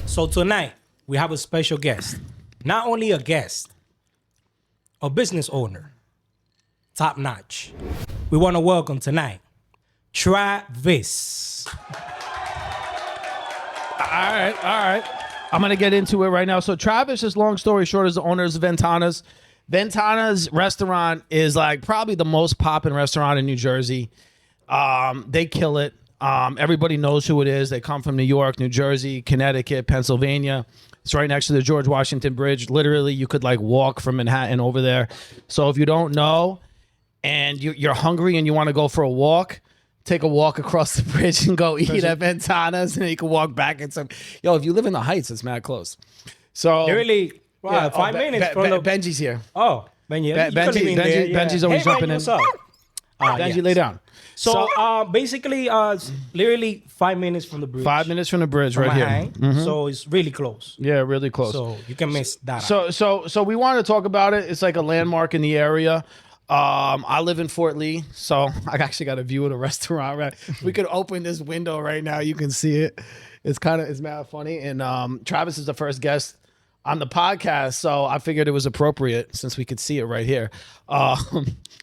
So tonight we have a special guest. Not only a guest, a business owner, top notch. We want to welcome tonight Travis. All right. I'm going to get into it right now. So Travis, is long story short, is the owner of Ventanas. Ventanas restaurant is like probably the most poppin' restaurant in New Jersey. They kill it. Everybody knows who it is. They come from New York, New Jersey, Connecticut, Pennsylvania. It's right next to the George Washington Bridge. Literally, you could like walk from Manhattan over there. So if you don't know and you're hungry and you want to go for a walk, take a walk across the bridge and go eat at Ventanas, and then you can walk back and some. Yo, if you live in the Heights, it's mad close. So Really? Wow, yeah, 5 minutes from the... Benji's here. Oh, Benji. Benji's always jumping in. What's up? Benji, yes. lay down. So, basically, literally 5 minutes from the bridge. 5 minutes from the bridge, from right here. Manhattan. So it's really close. Yeah, really close. So you can miss that. out. So we wanted to talk about it. It's like a landmark in the area. I live in Fort Lee, so I actually got a view of the restaurant. Right, we could open this window right now. You can see it. It's mad funny. And Travis is the first guest on the podcast, so I figured it was appropriate since we could see it right here.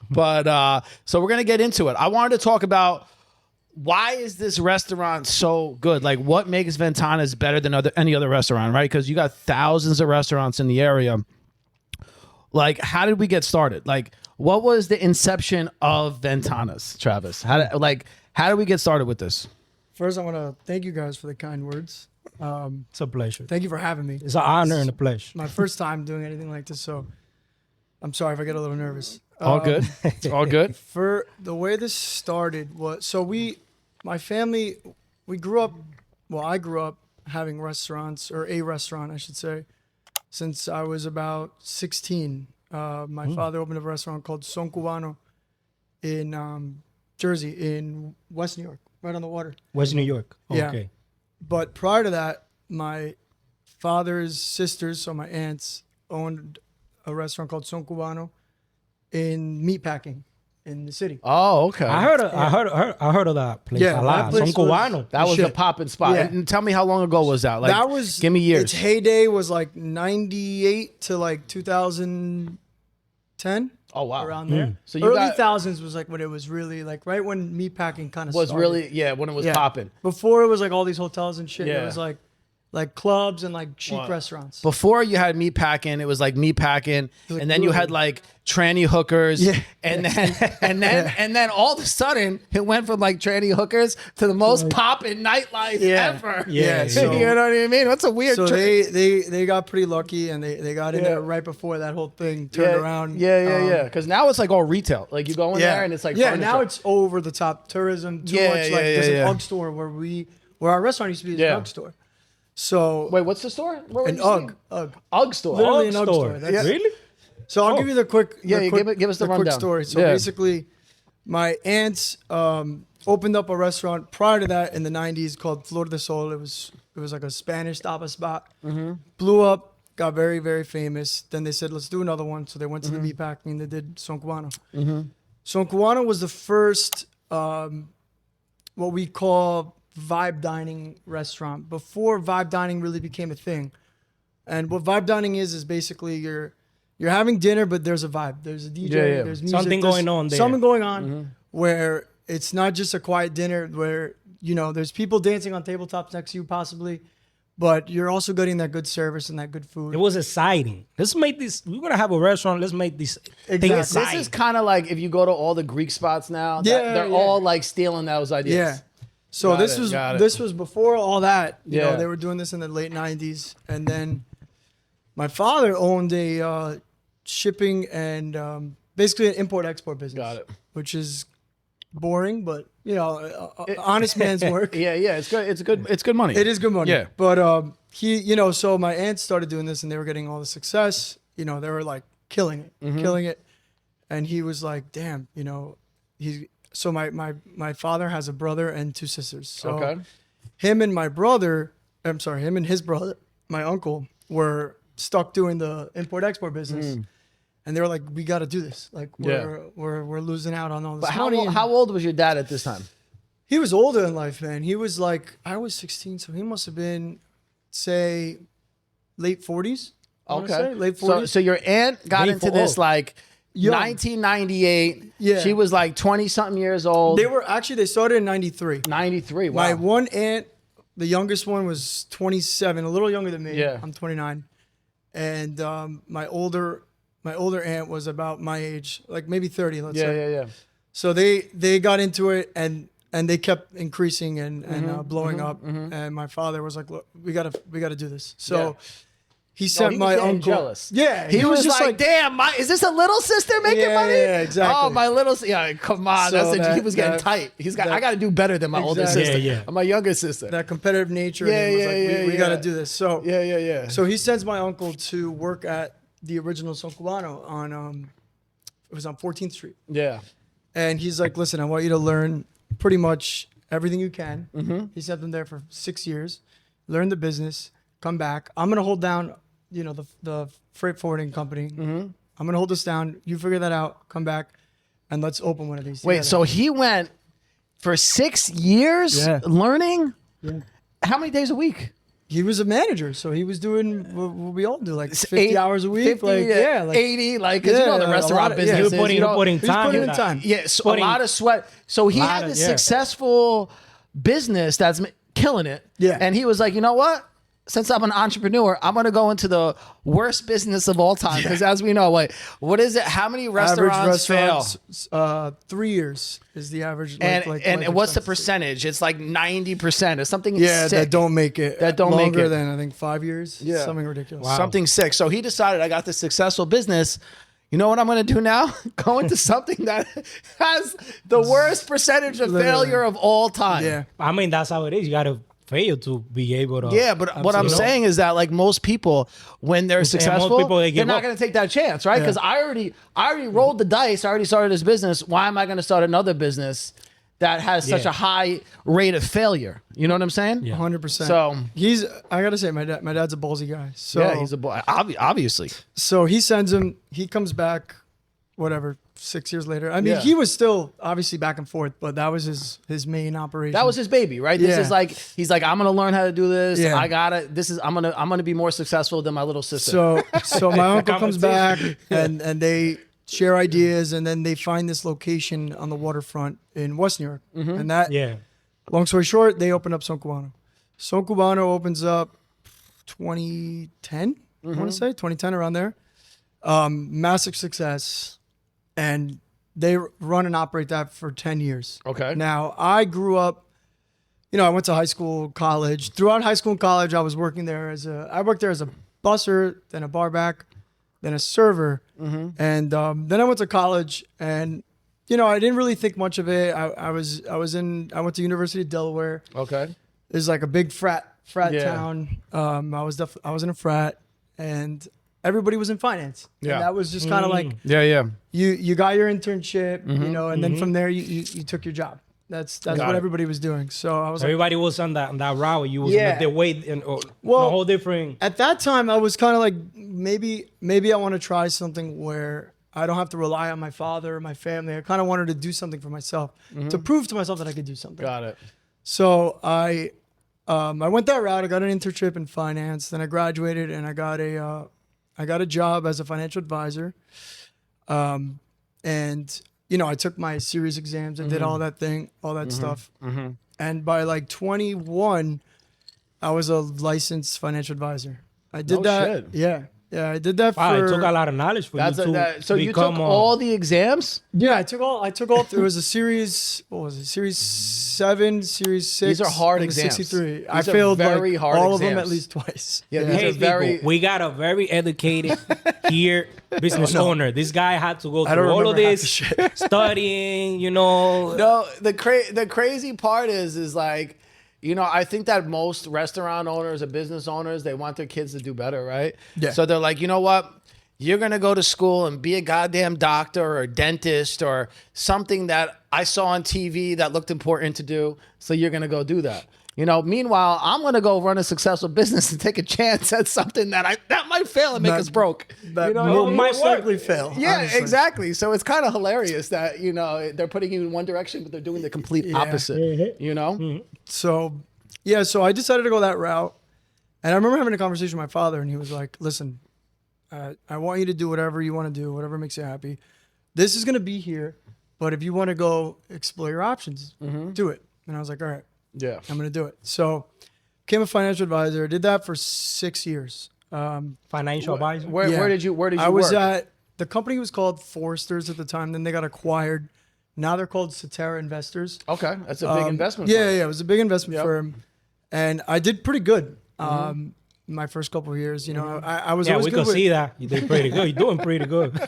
But so we're gonna get into it. I wanted to talk about why is this restaurant so good? Like, what makes Ventanas better than any other restaurant, right? Because you got thousands of restaurants in the area. Like, how did we get started? Like, what was the inception of Ventanas, Travis? How did we get started with this? First, I want to thank you guys for the kind words. It's a pleasure. Thank you for having me. It's an honor and a pleasure. My first time doing anything like this, so I'm sorry if I get a little nervous. All good. It's all good. For the way this started was, my family, we grew up, I grew up having restaurants, or a restaurant, I should say, since I was about 16. My father opened a restaurant called Son Cubano in Jersey, in West New York, right on the water. West New York. Yeah. Okay. But prior to that, my father's sisters, so my aunts, owned a restaurant called Son Cubano in meatpacking in the city. Oh, okay. I heard of that place Yeah, a lot. that place Son was- Cubano. That was Shit. a poppin' spot. Yeah. And tell me how long ago was that? Like, That was, give me years. Its heyday was like 98 to like 2010. Oh wow. Around there. So you Early got- thousands was like when it was really like right when meatpacking kind of was started. really when it was popping. Before it was like all these hotels and shit. Yeah. It was like clubs and like chic Wow. restaurants. Before you had meatpacking, it was like meatpacking, Like, and then you had like tranny hookers, Yeah. and then all of a sudden it went from like tranny hookers to the most poppin' nightlife ever. Yeah, so- you know what I mean? That's a weird. So trick. they got pretty lucky and they got in there right before that whole thing turned around. Yeah. Because now it's like all retail. Like you go in there and it's like furniture. Now it's over the top tourism too much. Like there's an UGG store where our restaurant used to be. This UGG store. So wait, what's the store? Where an UGG UGG store. Literally UGG an UGG store. store. That's- Really? So I'll give you the quick. Give us the quick rundown. story. So Yeah. basically, my aunts opened up a restaurant prior to that in the '90s called Flor de Sol. It was like a Spanish tapa spot. Blew up, got very very famous. Then they said let's do another one. So they went to the meatpacking and they did Son Cubano. Son Cubano was the first what we call vibe dining restaurant before vibe dining really became a thing. And what vibe dining is basically you're having dinner, but there's a vibe. There's a DJ. Yeah. There's music. Something there's going on there. Something going on where it's not just a quiet dinner where, there's people dancing on tabletops next to you possibly, but you're also getting that good service and that good food. It was exciting. Let's make this. We're gonna have a restaurant. Let's make this thing Exactly. exciting. This is kind of like if you go to all the Greek spots now. They're Yeah. all like stealing those ideas. Yeah. So Got this it, was got it. this was before all that. You Yeah. know, they were doing this in the late '90s, and then my father owned a shipping and basically an import-export business. Got it. Which is boring, but honest man's work. Yeah. It's good. It's good money. It is good money. Yeah. But so my aunts started doing this, and they were getting all the success. They were like killing it, and he was like, "Damn," So my father has a brother and two sisters. So him and his brother, my uncle, were stuck doing the import-export business. And they were like, we got to do this. Like we're losing out on all this But money. how old was your dad at this time? He was older in life, man. He was like, I was 16, so he must have been say late 40s. I wanna say, Okay. late 40s. So your aunt got Late into for- this oh. like Young. 1998. Yeah. She was like 20 something years old. They started in 93. 93. Wow. My one aunt, the youngest one, was 27, a little younger than me. Yeah. I'm 29. And my older aunt was about my age, like maybe 30, let's say. yeah. So they got into it and they kept increasing and blowing up. And my father was like, "Look, we gotta do this." So Yeah. he sent he was my getting uncle. jealous. Yeah, He was just like, "Damn, is this a little sister making Yeah, money?" yeah, exactly. Oh, my little, yeah, come on. So He was getting that- tight. I got to do better than my older Exactly. sister. Yeah, yeah. Or my younger sister. that competitive nature. Yeah, in him was yeah, like, yeah, we yeah. gotta do this. So Yeah. So he sends my uncle to work at the original Son Cubano on it was on 14th Street. Yeah. And he's like, "Listen, I want you to learn pretty much everything you can." Mm-hmm. He sent them there for 6 years, learn the business, come back. I'm gonna hold down, the freight forwarding company. Mm-hmm. I'm gonna hold this down. You figure that out. Come back, and let's open one of these. Wait, together. so he went for 6 years Yeah. learning? Yeah. How many days a week? He was a manager, so he was doing what we all do, like 50 Eight- hours a week. 50, like, yeah, like 80, like, because you know the a restaurant lot of- business. yeah. He was is, putting, you know, putting he's time putting in in that. time. Yeah, so Putting- a lot of sweat. So he had Lot of- this yeah. successful business that's killing it. Yeah. And he was like, you know what? Since I'm an entrepreneur, I'm going to go into the worst business of all time. Because as we know, what is it? How many restaurants fail? 3 years is the average. And life what's the expectancy. percentage? It's like 90%. It's something Yeah, sick. that don't make it. That don't make longer it. than I think 5 years. Yeah. Something ridiculous. Wow. Something sick. So he decided, I got this successful business. You know what I'm going to do now? Go into something that has the worst percentage of Literally. failure of all time. Yeah. I mean, that's how it is. You gotta fail to be able to. Yeah, but what I'm Absolutely. saying is that like most people, when they're successful, people, they they're give not up. going to take that chance, right? Because I already rolled the dice. I already started this business. Why am I going to start another business that has such Yeah. a high rate of failure? You know what I'm saying? Yeah. 100%. So I gotta say, my dad's a ballsy guy. So yeah, he's a boy. Obviously. So he sends him. He comes back, whatever, 6 years later. I mean, Yeah. he was still obviously back and forth, but that was his main operation. That was his baby, right? This Yeah. is like he's like, I'm gonna learn how to do this. Yeah. I gotta. I'm gonna be more successful than my little sister. So my uncle comes back Competition. and they share ideas, and then they find this location on the waterfront in West New York. And that, Yeah. long story short, they open up Son Cubano. Son Cubano opens up 2010, I want to say 2010, around there. Massive success, and they run and operate that for 10 years. Okay. Now I grew up. I went to high school, college. Throughout high school and college, I was working there I worked there as a busser, then a barback, then a server, and then I went to college, and I didn't really think much of it. I went to University of Delaware. okay. It's like a big frat Yeah. town. I was in a frat, and everybody was in finance. Yeah. And that was just kind of like Yeah. you got your internship, and then from there you took your job. That's Got what it. everybody was doing. So I was like, Everybody was on that route. You was Yeah. on the way and Well, a whole different. at that time I was kind of like, maybe I want to try something where I don't have to rely on my father or my family. I kind of wanted to do something for myself to prove to myself that I could do something. Got it. So I went that route. I got an internship in finance. Then I graduated and I got a job as a financial advisor. And I took my series exams. I did all that stuff. And by like 21, I was a licensed financial advisor. I did No that. shit. Yeah, I did that Wow, for. it took a lot of knowledge for That's you to so you become took all the exams. Yeah, I took all. It was a series. What was it? Series 7, Series 6. These are hard and the exams. 63. I These are failed very like hard all of them exams. at least twice. Yeah, Yeah. these Hey, are very. people, we got a very educated here business owner. This guy had to go I don't through all of remember half this the shit. studying. No, the crazy part is like, I think that most restaurant owners or business owners, they want their kids to do better, right? Yeah. So they're like, you know what? You're going to go to school and be a goddamn doctor or a dentist or something that I saw on TV that looked important to do. So you're going to go do that. Meanwhile, I'm going to go run a successful business and take a chance at something that might fail and make That- us broke. That know, will it might most work. likely fail. Yeah, honestly. exactly. So it's kind of hilarious that, they're putting you in one direction, but they're doing the complete opposite, So I decided to go that route, And I remember having a conversation with my father, and he was like, listen, I want you to do whatever you want to do, whatever makes you happy. This is going to be here, but if you want to go explore your options, do it. And I was like, all right, Yeah. I'm going to do it. So became a financial advisor. Did that for 6 years. Financial advisor. Where did you I was work? at, the company was called Foresters at the time. Then they got acquired. Now they're called Cetera Investors. Okay, that's a big investment. Yeah, firm. yeah, it was a big investment firm. And I did pretty good my first couple of years. You know, I was Yeah, always we good could with, see that. You did pretty good. You're doing pretty good.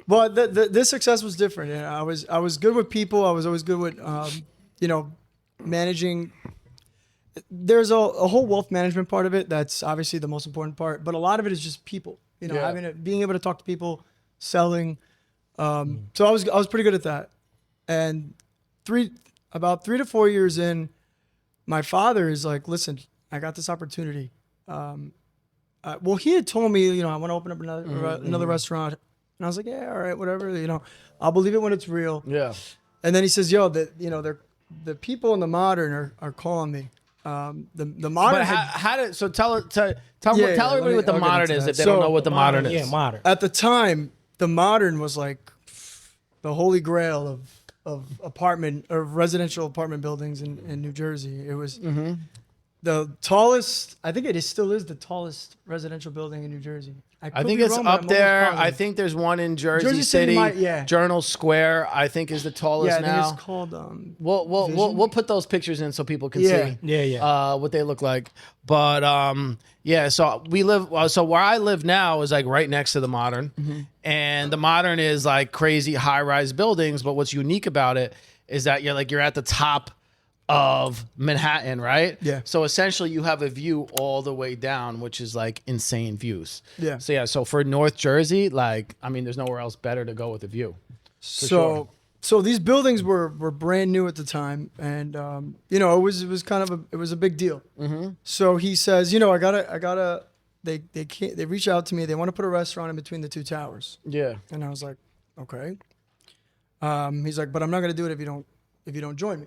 But this success was different. And I was good with people. I was always good with, managing. There's a whole wealth management part of it. That's obviously the most important part. But a lot of it is just people. You know, being able to talk to people, selling. So I was pretty good at that. And about 3 to 4 years in, my father is like, listen, I got this opportunity. Well, he had told me, you know, I want to open up another restaurant. And I was like, yeah, all right, whatever. You know, I'll believe it when it's real. Yeah. And then he says, yo, the people in the Modern are calling me. The Modern But tell Yeah, everybody what the I'll get Modern into is that. if they So- don't know what the Modern is. Yeah, modern. at the time, the Modern was like the holy grail of residential apartment buildings in New Jersey. It was the tallest. I think still is the tallest residential building in New Jersey. I could think be it's wrong, but I'm up almost there. positive. I think there's one in Jersey, Jersey City. City might- yeah. Journal Square, I think, is the tallest I think now. it's called. We'll put those pictures in so people can Yeah. see Yeah. what they look like. But so we live. So where I live now is like right next to the Modern, and the Modern is like crazy high-rise buildings. But what's unique about it is that you're at the top of Manhattan, right? Yeah. So essentially, you have a view all the way down, which is like insane views. Yeah. So for North Jersey, like I mean, there's nowhere else better to go with a view. So these buildings were brand new at the time, and it was kind of a big deal. So he says, I gotta. They reach out to me. They want to put a restaurant in between the two towers, Yeah. and I was like, okay. He's like, but I'm not gonna do it if you don't join me.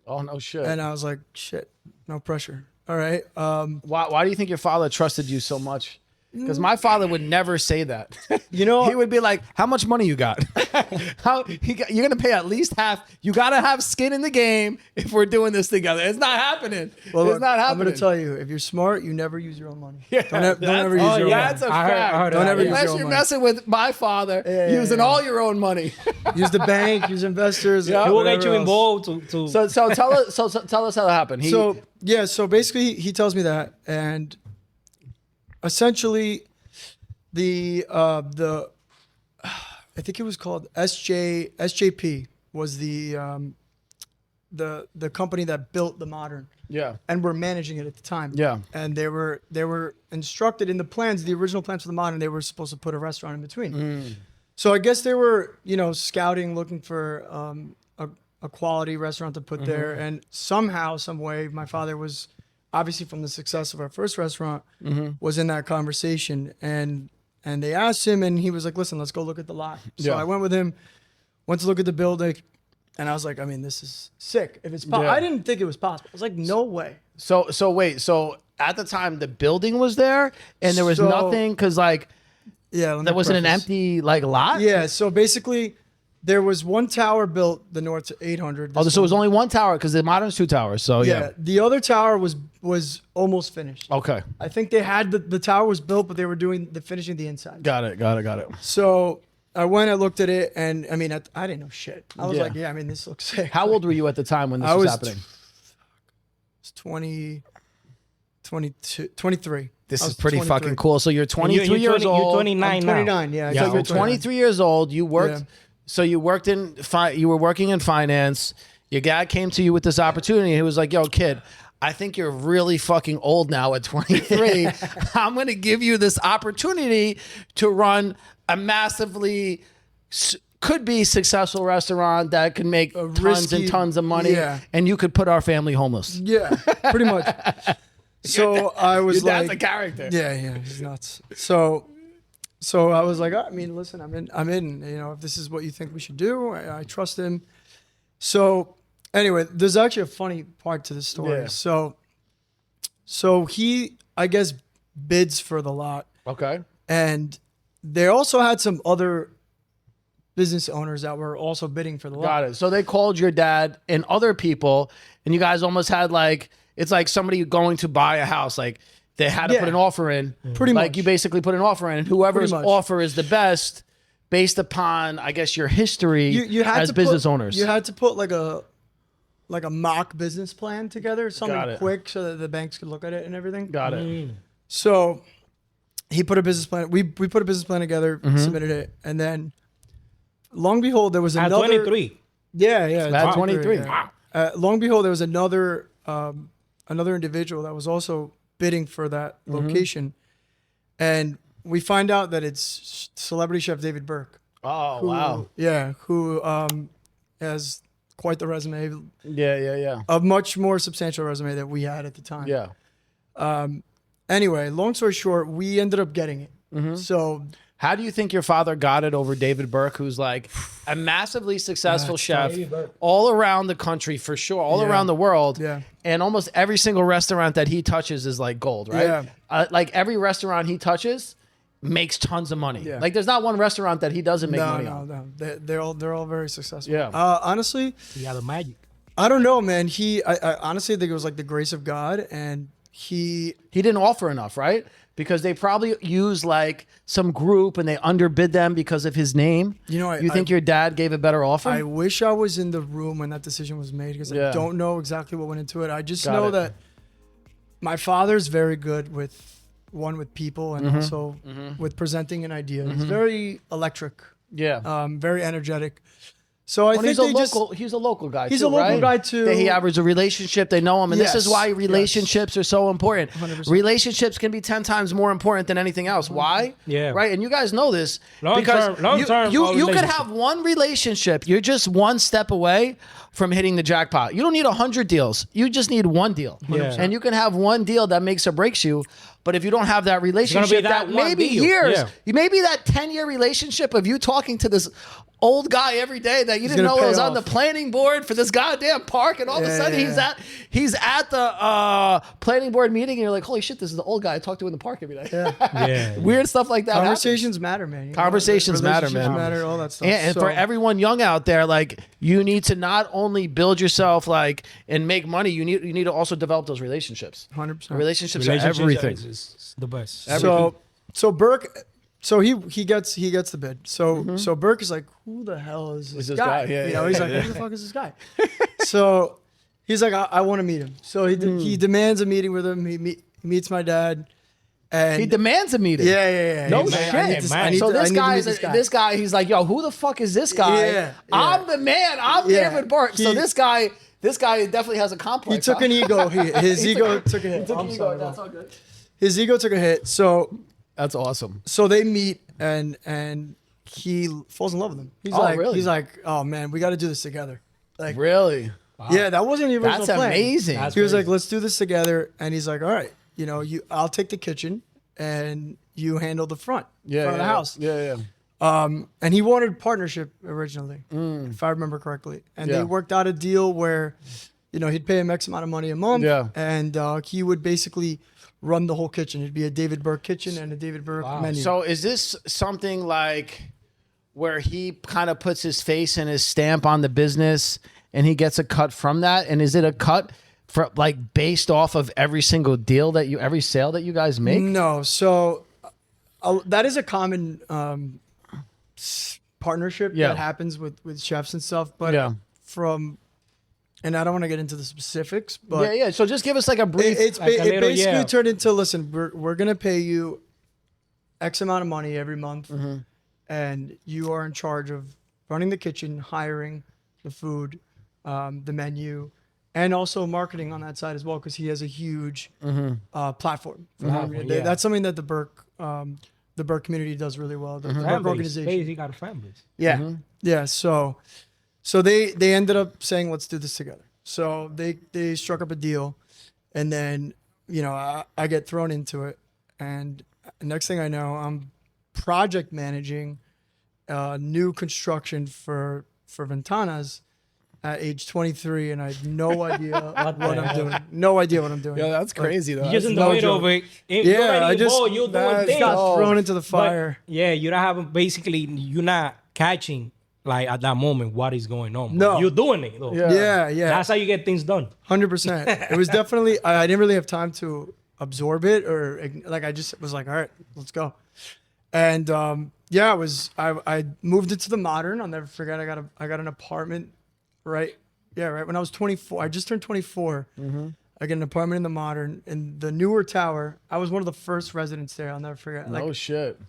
Oh no shit. And I was like, shit, no pressure. All right. Why do you think your father trusted you so much? Because my father would never say that. You know, He would be like, "How much money you got? You're gonna pay at least half. You gotta have skin in the game if we're doing this together. It's not happening. well, It's not I'm happening." gonna tell you, if you're smart, you never use your own money. Yeah, Don't ever use your own That's money. a I fact. heard Don't that, ever yeah. use Unless your own you're money. messing with my father, using all your own money. Use the bank, use investors. He will get whatever you else. involved to So tell us. So tell us how that happened. So basically he tells me that, and essentially the I think it was called SJP was the company that built the Modern, Yeah. and were managing it at the time. Yeah. And they were instructed in the original plans for the Modern, they were supposed to put a restaurant in between. So I guess they were, scouting, looking for a quality restaurant to put there. And somehow, some way, my father was obviously from the success of our first restaurant was in that conversation. And they asked him, and he was like, listen, let's go look at the lot. So Yeah. I went with him, went to look at the building, and I was like, I mean, this is sick. If it's possible. Yeah. I didn't think it was possible. I was like, no way. So wait. So at the time, the building was there, and there was So- nothing because like Yeah. let me there wasn't an preface. empty like lot. Yeah, so basically, there was one tower built, the North 800. Oh, this so it was one. only one tower because the Modern's two towers. So yeah. The other tower was almost finished. Okay. I think they had the tower was built, but they were doing finishing the inside. Got it. So I went, I looked at it, and I mean, I didn't know shit. I was Yeah. like, yeah, I mean, this looks sick. How old were you at the time when this I was was happening? It's 22, 23. This I is was pretty 23. fucking cool. So you're 23 years You're old. 29 I'm now. 29, yeah. Yeah, So so you're 23 years old. You worked. Yeah. So you worked in. You were working in finance. Your dad came to you with this opportunity. He was like, "Yo, kid, I think you're really fucking old now at 23. I'm going to give you this opportunity to run a massively could be successful restaurant that could make tons risky- and tons of money, yeah. and you could put our family homeless." Yeah, pretty much. So I was Your dad's like, a character. yeah, he's nuts. So I was like, I mean, listen, I'm in. If this is what you think we should do, I trust him. So anyway, there's actually a funny part to the story. Yeah. So he I guess, bids for the lot. Okay. And they also had some other business owners that were also bidding for the lot. Got it. So they called your dad and other people, and you guys almost had like, it's like somebody going to buy a house. Like they had to Yeah. put an offer in. Pretty like much. you basically put an offer in, and whoever's Pretty much. offer is the best based upon, I guess, your history You had as to business put, owners. You had to put like a mock business plan together, Got something it. quick so that the banks could look at it and everything. Got it. So he put a business plan. We put a business plan together, Mm-hmm. submitted it, and then long behold, there was At another. 23. Yeah, yeah. At 23. Yeah. Long and behold, there was another individual that was also bidding for that Mm-hmm. location, and we find out that it's celebrity chef David Burke. Oh, Who, wow. Yeah, who has quite the resume, Yeah. a much more substantial resume that we had at the time. Yeah. Anyway, long story short, we ended up getting it. Mm-hmm. So How do you think your father got it over David Burke, who's like a massively successful chef David Burke. all around the country for sure, all Yeah. around the world? Yeah. And almost every single restaurant that he touches is like gold, right? Yeah. Like every restaurant he touches makes tons of money. Yeah. Like there's not one restaurant that he doesn't make money on. no. They're all very successful. Yeah. Honestly, You got the magic. I don't know, man. I honestly think it was like the grace of God, and He didn't offer enough, right? Because they probably use like some group and they underbid them because of his name. You know, you think your dad gave a better offer? I wish I was in the room when that decision was made because Yeah. I don't know exactly what went into it. I just Got know it. that my father's very good with people and Mm-hmm. also with presenting an idea. He's very electric, yeah. very energetic. So I Well, think he's a they local. He's a local guy. He's too, a local right? guy, too. He has a relationship. They know him, and this is Yes, why yes. relationships are so important. 100%. Relationships can be 10 times more important than anything else. Why? Yeah. Right. And you guys know this Long because term you could relationship. have one relationship. You're just one step away from hitting the jackpot. You don't need 100 deals. You just need one deal. Yeah. And you can have one deal that makes or breaks you. But if you don't have that relationship, that that one maybe deal. years, Yeah. maybe that 10-year relationship of you talking to this old guy every day that you didn't gonna know pay was on off. the planning board for this goddamn park, and all of a Yeah, sudden yeah, he's at the planning board meeting, and you're like, holy shit, this is the old guy I talk to in the park every day. Yeah. Weird stuff like that. happens. Conversations matter, man. You know, Conversations matter, relationships man. matter, all that stuff. And So- for everyone young out there, like you need to not only build yourself like and make money, you need to also develop those relationships. 100%. Relationships are everything. is the best. So Burke, so he gets the bid. So Burke is like, who the hell is this, this guy? guy? Yeah, you know, yeah, he's yeah, like, who the fuck is this guy? So he's like, I want to meet him. So he demands a meeting with him. He meets my dad, and He demands a meeting. yeah. No He's like, shit, I need to- man. I need So to- I this need to guy meet is this guy. He's like, yo, who the fuck is this guy? Yeah. I'm the man. I'm Yeah. David Burke. So He- this guy definitely has a complex. He took an ego. His ego took a hit. He took I'm an sorry, ego. That's bro. all good. His ego took a hit. That's awesome. So they meet, and he falls in love with him. He's Oh, like, really? he's like, oh man, we got to do this together. Like, Really? yeah, that wasn't the original That's plan. amazing. That's He was crazy. like, let's do this together, and he's like, all right, I'll take the kitchen, and you handle the front of the house. Yeah. And he wanted partnership originally, if I remember correctly. And Yeah. they worked out a deal where, he'd pay him X amount of money a month, Yeah. and he would basically run the whole kitchen. It'd be a David Burke kitchen and a David Burke menu. So is this something like where he kind of puts his face and his stamp on the business and he gets a cut from that? And is it a cut for like based off of every single deal every sale that you guys make? No, so that is a common partnership Yeah. that happens with chefs and stuff. But Yeah. and I don't want to get into the specifics, but Yeah. So just give us like a brief. it little, basically yeah. turned into, listen, we're gonna pay you X amount of money every month, Mm-hmm. and you are in charge of running the kitchen, hiring the food, the menu, and also marketing on that side as well, because he has a huge platform. For marketing. yeah. That's something that the Burke community does really well. The Fan Burke base. organization. He got a fan base. Yeah, yeah. So they ended up saying, let's do this together. So they struck up a deal, and then I get thrown into it, and next thing I know, I'm project managing new construction for Ventanas at age 23, and I had no idea what the I'm hell? doing. No idea what I'm doing. Yo, that's crazy though. You just That's enjoy no it joke. over it. Yeah, I just you're doing that's things. got Oh. thrown into the But, fire. yeah, you don't have basically you're not catching like at that moment what is going on. But No. you're doing it though. Yeah. Yeah. That's how you get things done. 100%. It was definitely, I didn't really have time to absorb it or like, I just was like, all right, let's go. And yeah, I moved into the modern. I'll never forget. I got an apartment right when I was 24. I just turned 24. I get an apartment in the modern in the newer tower. I was one of the first residents there. I'll never forget. Like Oh shit.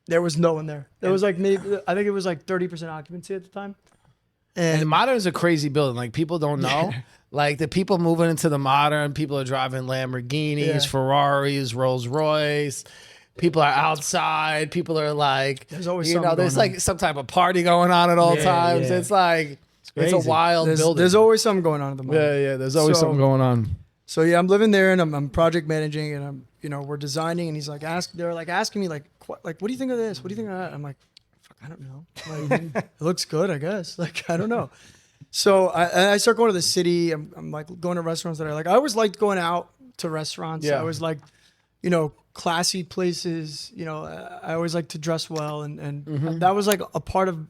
there was no one there. There was like maybe, I think it was like 30% occupancy at the time. And the And modern is a crazy building. Like people don't know. Like the people moving into the modern, people are driving Lamborghinis, Yeah. Ferraris, Rolls Royce. People are outside. People are like, There's always you know, something there's going like some type of party going on at all Yeah, times. yeah. It's like it's a crazy. wild building. there's always something going on at the moment. yeah. There's always So- something going on. So yeah, I'm living there and I'm project managing and we're designing and he's like they're like asking me like what do you think of this? What do you think of that? I'm like, fuck, I don't know. Like, it looks good, I guess. Like I don't know. So I start going to the city. I'm like going to restaurants that I like. I always liked going out to restaurants. Yeah. I always liked, classy places. I always like to dress well and that was like a part of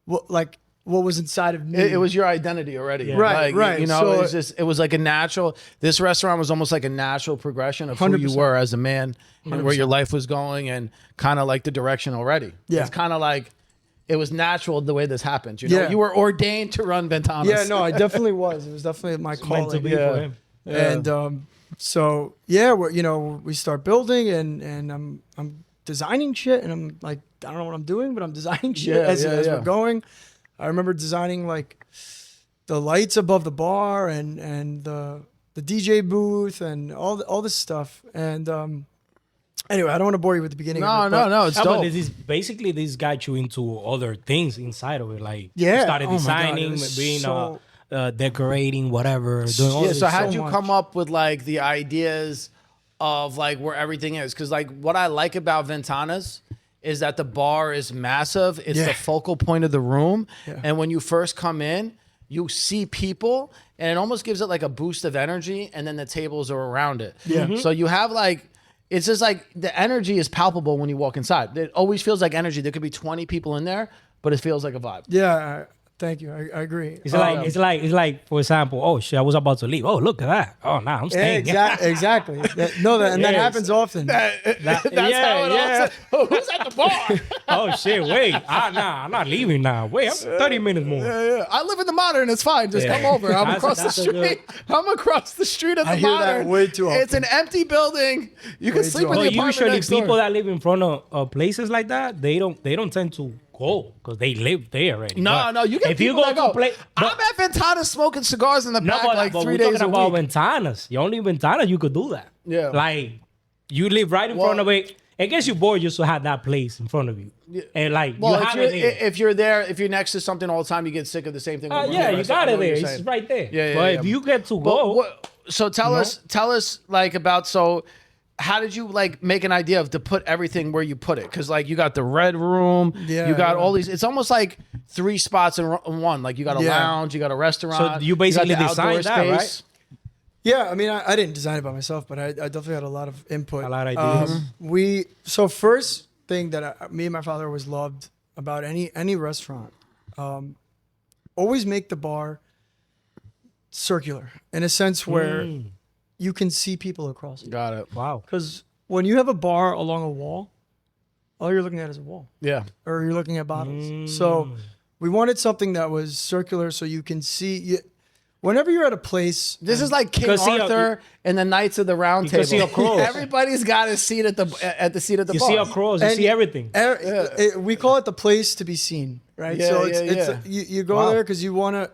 what was inside of me. It was your identity already. Yeah. Right, Like, right. You know, So- it was just, it was like a natural, this restaurant was almost like a natural progression of who you 100%. were as a man and where your life was going and kind of like the direction already. Yeah. It's kind of like, it was natural the way this happened. You know, Yeah. you were ordained to run Ventanas. Yeah, no, I definitely was. It was definitely my Meant to calling. be Yeah. for him. And so yeah, we start building and I'm designing shit and I'm like, I don't know what I'm doing, but I'm designing shit Yeah, as yeah. we're going. I remember designing like the lights above the bar and the DJ booth and all this stuff. And anyway, I don't want to bore you with the beginning. No, of it, but no, it's Yeah, but dope. this is basically this got you into other things inside of it. Like Yeah. you started Oh my God, it designing, was being so- decorating, whatever, doing all Yeah, this so how'd so you much. come up with like the ideas of like where everything is? Because like what I like about Ventanas is that the bar is massive. It's Yeah. the focal point of the room. Yeah. And when you first come in, you see people and it almost gives it like a boost of energy and then the tables are around it. Yeah. So you have like, it's just like the energy is palpable when you walk inside. It always feels like energy. There could be 20 people in there, but it feels like a vibe. yeah, thank you. I agree. It's like for example, oh shit, I was about to leave. Oh, look at that. Oh, nah, I'm staying. Exactly. That Yes. happens often. That's yeah, how it yeah. also. Who's at the bar? Oh shit, wait. I'm not leaving now. Wait, I'm 30 minutes more. Yeah. I live in the modern. It's fine. Just Yeah. come over. I'm That's- across the that's a street. I'm across the street of the I hear that modern. way too It's an empty building. You can Way sleep too in the But apartment usually next people door. that live in front of places like that, they don't tend to go because they live there already. No, But no, you get if you people go that to go. play. I'm at Ventana smoking cigars in the No, back but, like but 3 we're days talking a about week. ventanas. The only ventanas you could do that. Yeah. Like you live right in front of it. It gets you bored just to have that place in front of you. And like Well, you if have you're, it there. if you're there, if you're next to something all the time, you get sick of the same thing. over and Yeah, over. you So I got know it what there. you're It's saying. right there. Yeah, but yeah. if you get to But go, so tell us like about how did you like make an idea of to put everything where you put it? Because like you got the red room, Yeah, you got yeah. all these. It's almost like 3 spots in one. Like you got a Yeah. lounge, you got a restaurant. So you basically got the outdoor designed that, right? Yeah, I mean, I didn't design it by myself, but I definitely had a lot of input. A lot of ideas. So first thing that me and my father always loved about any restaurant, always make the bar circular in a sense where you can see people across it. Got it. wow. Because when you have a bar along a wall, all you're looking at is a wall, Yeah. or you're looking at bottles. So we wanted something that was circular, so you can see. Whenever you're at a place, This is like King Because see, Arthur and the Knights of the Round you Table. can see across. Everybody's got a seat at the seat at the You bar. see across, you And- see everything. We call it the place to be seen, right? Yeah, so yeah. you go Wow. there because you wanna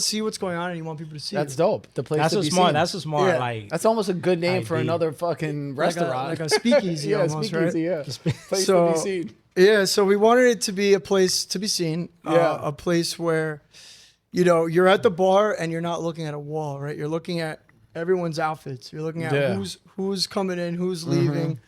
see what's going on and you want people to see. That's it. dope. The place That's to a be smart. seen. That's a smart. Yeah. Like That's almost a good name for idea. another fucking like a, restaurant. like a speakeasy yeah, almost, speakeasy, right? yeah. Place So- to be seen. Yeah, so we wanted it to be a place to be seen. Yeah. A place where, you're at the bar and you're not looking at a wall, right? You're looking at everyone's outfits. You're looking at Yeah. who's coming in, who's leaving,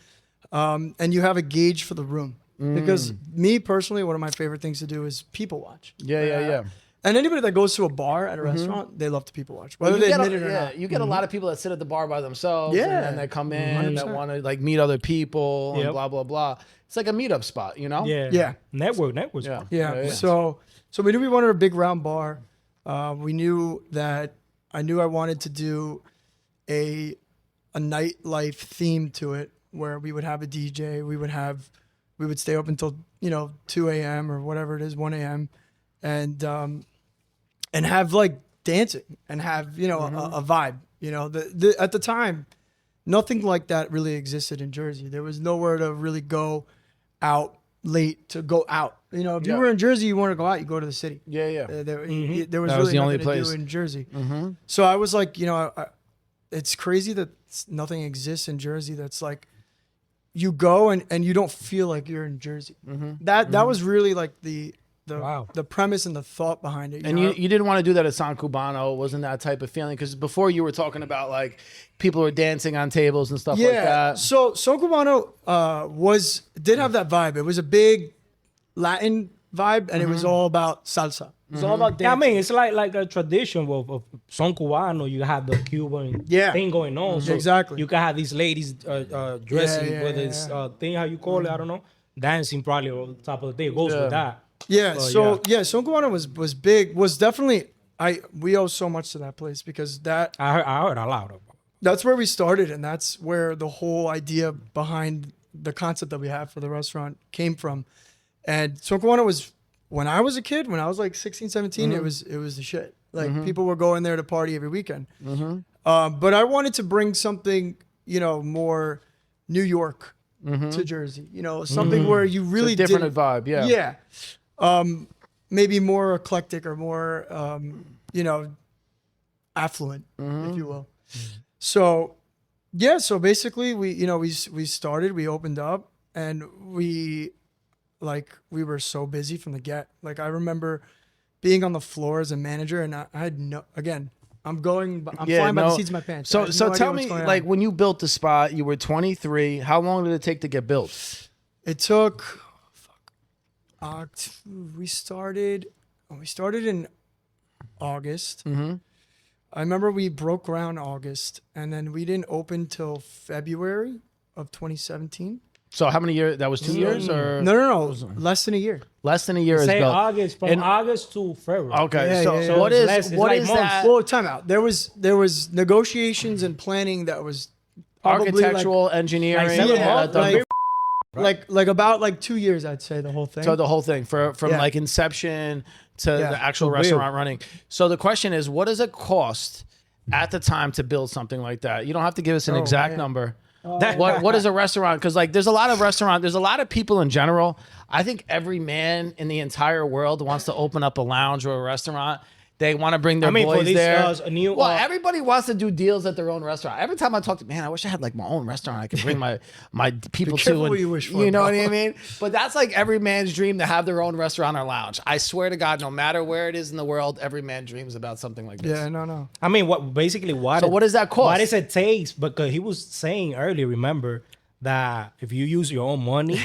and you have a gauge for the room. Because me personally, one of my favorite things to do is people watch. Yeah, yeah, yeah. And anybody that goes to a bar at a restaurant, they love to people watch, whether You they get admit it or not. You get a lot of people that sit at the bar by themselves, Yeah. and then they come in that 100%. want to like meet other people and Yep. blah blah blah. It's like a meetup spot, you know? Yeah. Yeah. Network. Yeah. Yeah. So we knew we wanted a big round bar. We knew that I wanted to do a nightlife theme to it, where we would have a DJ. We would stay up until 2 a.m. or whatever it is, 1 a.m. and have like dancing and have a vibe. At the time, nothing like that really existed in Jersey. There was nowhere to really go out late to go out. If you were in Jersey, you wanted to go out, you go to the city. Yeah. There was That was really the nothing only to place. do in Jersey. So I was like, it's crazy that nothing exists in Jersey that's like you go and you don't feel like you're in Jersey. That was really like the premise and the thought behind it. And you didn't want to do that at San Cubano. It wasn't that type of feeling, because before you were talking about like people were dancing on tables and stuff like that. So Cubano did have that vibe. It was a big Latin vibe, and it was all about salsa. It was all about Yeah, I dancing. mean, it's like a tradition of Son Cubano. You have the Cuban thing going on. So exactly. You can have these ladies dressing, whether it's thing, how you call it, I don't know, dancing probably on top of the day. It goes with that. Yeah. But, Son Cubano was big. Was definitely we owe so much to that place, because I heard a lot of. that's where we started, and that's where the whole idea behind the concept that we have for the restaurant came from. And Son Cubano was, when I was a kid, when I was like 16, 17, it was the shit. Like people were going there to party every weekend. But I wanted to bring something, more New York to Jersey. Something where you really It's a different didn't- vibe, yeah. Yeah. Maybe more eclectic or more, affluent, if you will. So, so basically we started, we opened up, and we were so busy from the get. Like, I remember being on the floor as a manager, and I had I'm flying by the seats of my pants. I So had no tell idea me, what's going like, on. when you built the spot, you were 23. How long did it take to get built? It took, we started in August. I remember we broke ground August, and then we didn't open till February of 2017. So how many years? That was 2 years, or No, less than a year. less than a year is Say built. August, from August to February. Okay, Yeah, so yeah, yeah. so what So is it's less- it's what like is months. that? Well, time out. There was negotiations and planning that was probably Architectural engineering, like 7 yeah, months, like about 2 years, I'd say, the whole thing. so the whole thing from Yeah. like inception to Yeah. the actual To build. restaurant running. So the question is, what does it cost at the time to build something like that? You don't have to give us an exact man. number. What is a restaurant? Because like there's a lot of people in general. I think every man in the entire world wants to open up a lounge or a restaurant. They want to bring their for boys this, there. a new, Well, everybody wants to do deals at their own restaurant. Every time I talk to, man, I wish I had like my own restaurant I could bring my people to. careful And, what you wish for, you know bro. what I mean? But that's like every man's dream, to have their own restaurant or lounge. I swear to God, no matter where it is in the world, every man dreams about something like this. yeah, no. I mean, what So what does that cost? What does it take? Because he was saying earlier, remember, that if you use your own money,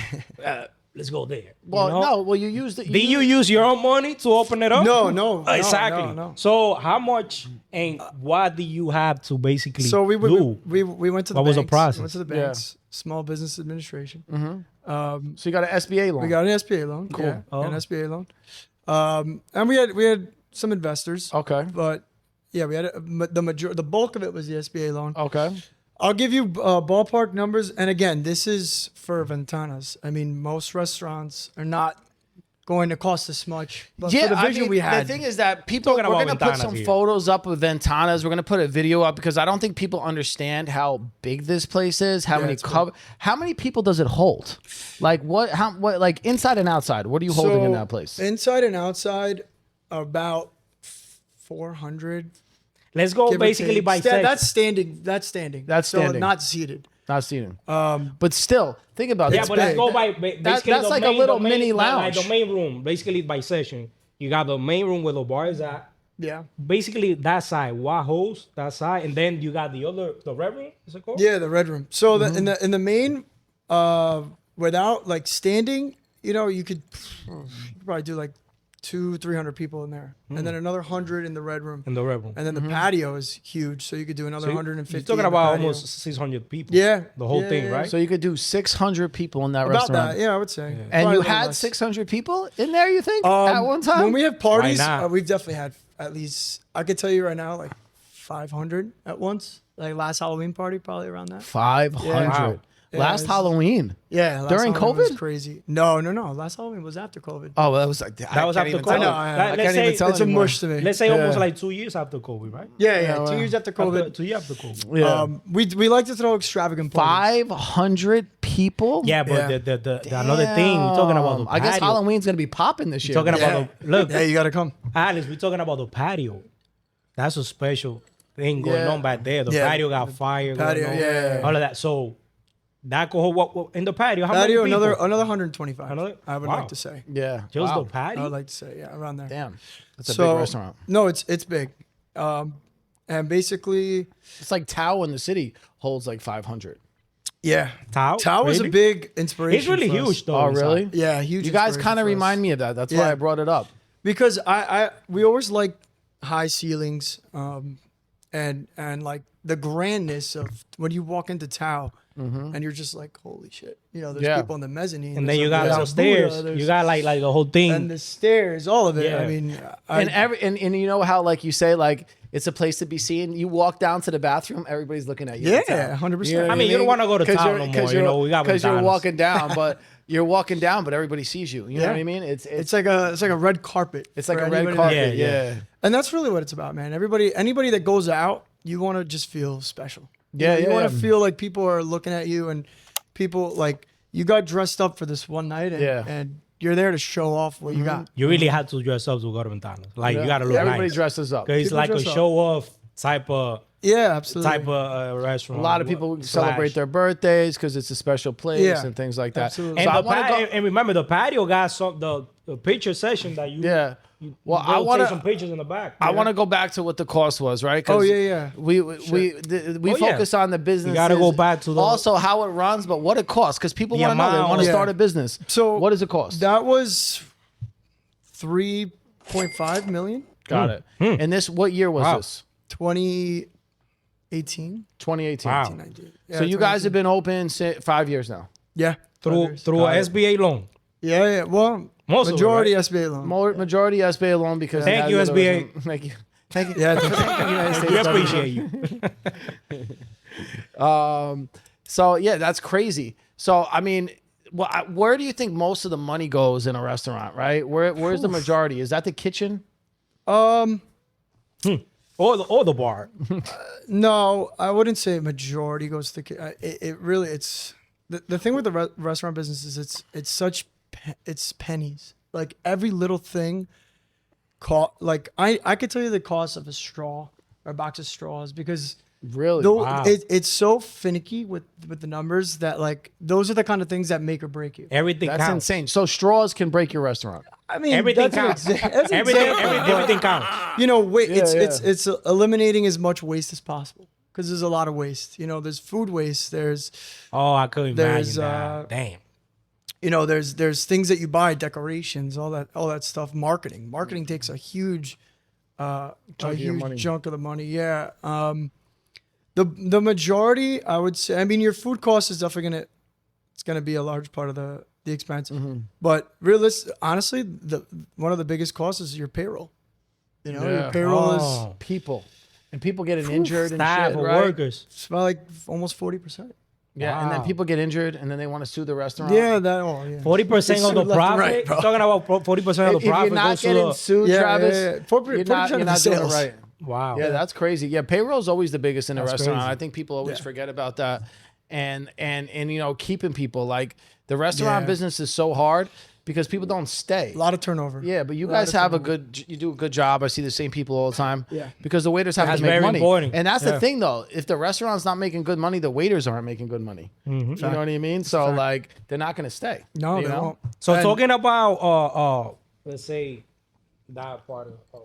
let's go there. Well, you know? no. Well, you used it. Did you use your own money to open it up? No, Exactly. no. So how much and what do you have to basically So we do? we went to the What was the banks. process? We went to the Yeah. banks, Small Business Administration. So you got an SBA loan. We got an SBA loan. Cool. Yeah, Oh. an SBA loan. And we had some investors. Okay. But yeah, we had the bulk of it was the SBA loan. Okay. I'll give you ballpark numbers. And again, this is for ventanas. I mean, most restaurants are not going to cost this much. But for the vision we had. The thing is that people, we're Talking going to about put some ventanas here. photos up of ventanas. We're going to put a video up, because I don't think people understand how big this place is. How many it's big. how many people does it hold? Like what like inside and outside? What are you holding in that place? Inside and outside, about 400. Let's go give or basically take. by section. That's standing. That's standing. That's so standing. not seated. Not seating. But still, think about it. Yeah, It's but let's big. go by basically that's the like a main, little the main, mini like lounge. the main room, basically by session. You got the main room where the bar is at. Yeah. Basically that side, what host that side, and then you got the red room. Is it called? Yeah, the red room. So in the main, without like standing, you could probably do like 200-300 people in there, and then another 100 in the red room. In the red room. And then the patio is huge, so you could do another 150. You're talking in the about patio. almost 600 people. Yeah, The whole yeah, thing, yeah. right? So you could do 600 people in that about restaurant. that. Yeah, I would say. And Probably you a little had less. 600 people in there, you think, at one time? When we have parties, Why not? we've definitely had at least, I could tell you right now, like 500 at once. Like last Halloween party, probably around that. 500. Wow. Yeah, Last it's- Halloween. Yeah. Last During Halloween was COVID? crazy. No. Last Halloween was after COVID. Oh, well, that was like That was after even COVID. tell. I know, I I can't Let's even say tell It's a anymore. mush to me. Let's say almost Yeah. like 2 years after COVID, right? Yeah. well, 2 years after COVID. 2 years after COVID. Yeah. We like to throw extravagant parties. 500 people? Yeah, but Yeah. the another thing we're talking about the I guess patio. Halloween's going to be popping this year. Talking Yeah. about the look, Yeah, you gotta come. Alice, we're talking about the patio. That's a special thing going Yeah. on back there. The Yeah. patio got fire. Patio, going on, yeah. all of that. So that cohort, what in the patio? How Patio, many people? another 125. Another- I would wow. like to say. Yeah. Just Wow. the I patio. would like to say, yeah, around there. Damn. That's a So- big restaurant. No, it's big. And basically, It's like Tao in the city holds like 500. yeah. Tao? Tao was a Really? big inspiration. It's really for us. huge though. Oh, inside. really? Yeah, huge. You guys inspiration kind of for us. remind me of that. That's why Yeah. I brought it up. Because we always like high ceilings, and like the grandness of when you walk into Tao, and you're just like, holy shit, there's Yeah. people on the mezzanine, And there's then you a- got there's a downstairs. Buddha, there's- You got like the whole thing. and the stairs, all of it. Yeah. I mean, And you know how like you say like it's a place to be seen. You walk down to the bathroom, everybody's looking at you. yeah, 100%. I mean, you don't want to go to 'Cause town you're- no more. 'cause You you're- know, we got because you're ventanas. walking down, but you're walking down, but everybody sees you. You know Yeah. what I mean? It's like a red carpet. It's like for a red anybody carpet. that- Yeah, Yeah, yeah. And that's really what it's about, man. Anybody that goes out, you want to just feel special. Yeah, You yeah, want yeah. to feel like people are looking at you, and people like you got dressed up for this one night, and, Yeah. and you're there to show off what you got. You really had to dress up to go to ventanas. Like you got to look Everybody nice. dresses up. 'Cause it's People like a dress up. show off type of Yeah, absolutely. restaurant. A lot of people Slash. celebrate their birthdays because it's a special place Yeah, and things like that. absolutely. And, So I the want to patio, go. and remember, the patio got some the picture session that you. Yeah. you Well, go I take want some to. pictures in the back. I want to go back to what the cost was, right? 'Cause Oh, yeah. We Sure. we Oh, yeah. focus on the business. gotta go back to the- also how it runs, but what it costs because people The want to know. They amount. want to Yeah. start a business. So what does it cost? That was 3.5 million. Got it. And this, what year was Wow. this? 2018. 2018. Wow. 19, yeah, So you guys 2018. have been open 5 years now. Yeah. through 5 years. through Got a it. SBA loan. Yeah. Well, Most of it, majority right? SBA loan. Majority SBA loan because Thank it you, has the other SBA. resume. Thank you. Thank you. Yeah. United States We government. appreciate you. So yeah, that's crazy. So I mean, where do you think most of the money goes in a restaurant? Right? Where's the majority? Is that the kitchen? Or the bar. No, I wouldn't say majority goes to it really it's the thing with the restaurant business is it's pennies. Like every little thing like I could tell you the cost of a straw or a box of straws because Really? Wow. it's so finicky with the numbers that like those are the kind of things that make or break you. Everything That's counts. insane. So straws can break your restaurant. I mean, Everything that's counts. that's an Everything, example, but, everything counts. You know, it's yeah. eliminating as much waste as possible because there's a lot of waste. You know, there's food waste. There's Oh, I couldn't There's, imagine that. Damn. there's things that you buy, decorations, all that stuff. Marketing takes a huge Chunk of your money. chunk of the money. Yeah. The majority, I would say. I mean, your food cost is definitely gonna be a large part of the expense. Mm-hmm. But honestly, one of the biggest costs is your payroll. You know, Yeah. your payroll is Oh. People. And people getting injured and Staff shit, or right? workers. it's about like almost 40%. Yeah, and then Wow. people get injured and then they want to sue the restaurant. Yeah, that. Oh, yeah. 40% of the Left and profit. right, bro. Talking about 40% of If the profit you're not goes to getting the. sued, Yeah, Travis, yeah, yeah. 40% you're of not the doing it sales. right. Wow. Yeah, that's crazy. Yeah, payroll is always the biggest in a That's restaurant. crazy. I think people always Yeah. forget about that. And keeping people like the restaurant Yeah. business is so hard because people don't stay. A lot of turnover. Yeah, but you A lot guys of have turnover. you do a good job. I see the same people all the time. Yeah. Because the waiters have That's to make very money. important. And that's Yeah. the thing though. If the restaurant's not making good money, the waiters aren't making good money. Mm-hmm. You know what I mean? So like they're not gonna stay. No, you they know? won't. So And- talking about let's say that part of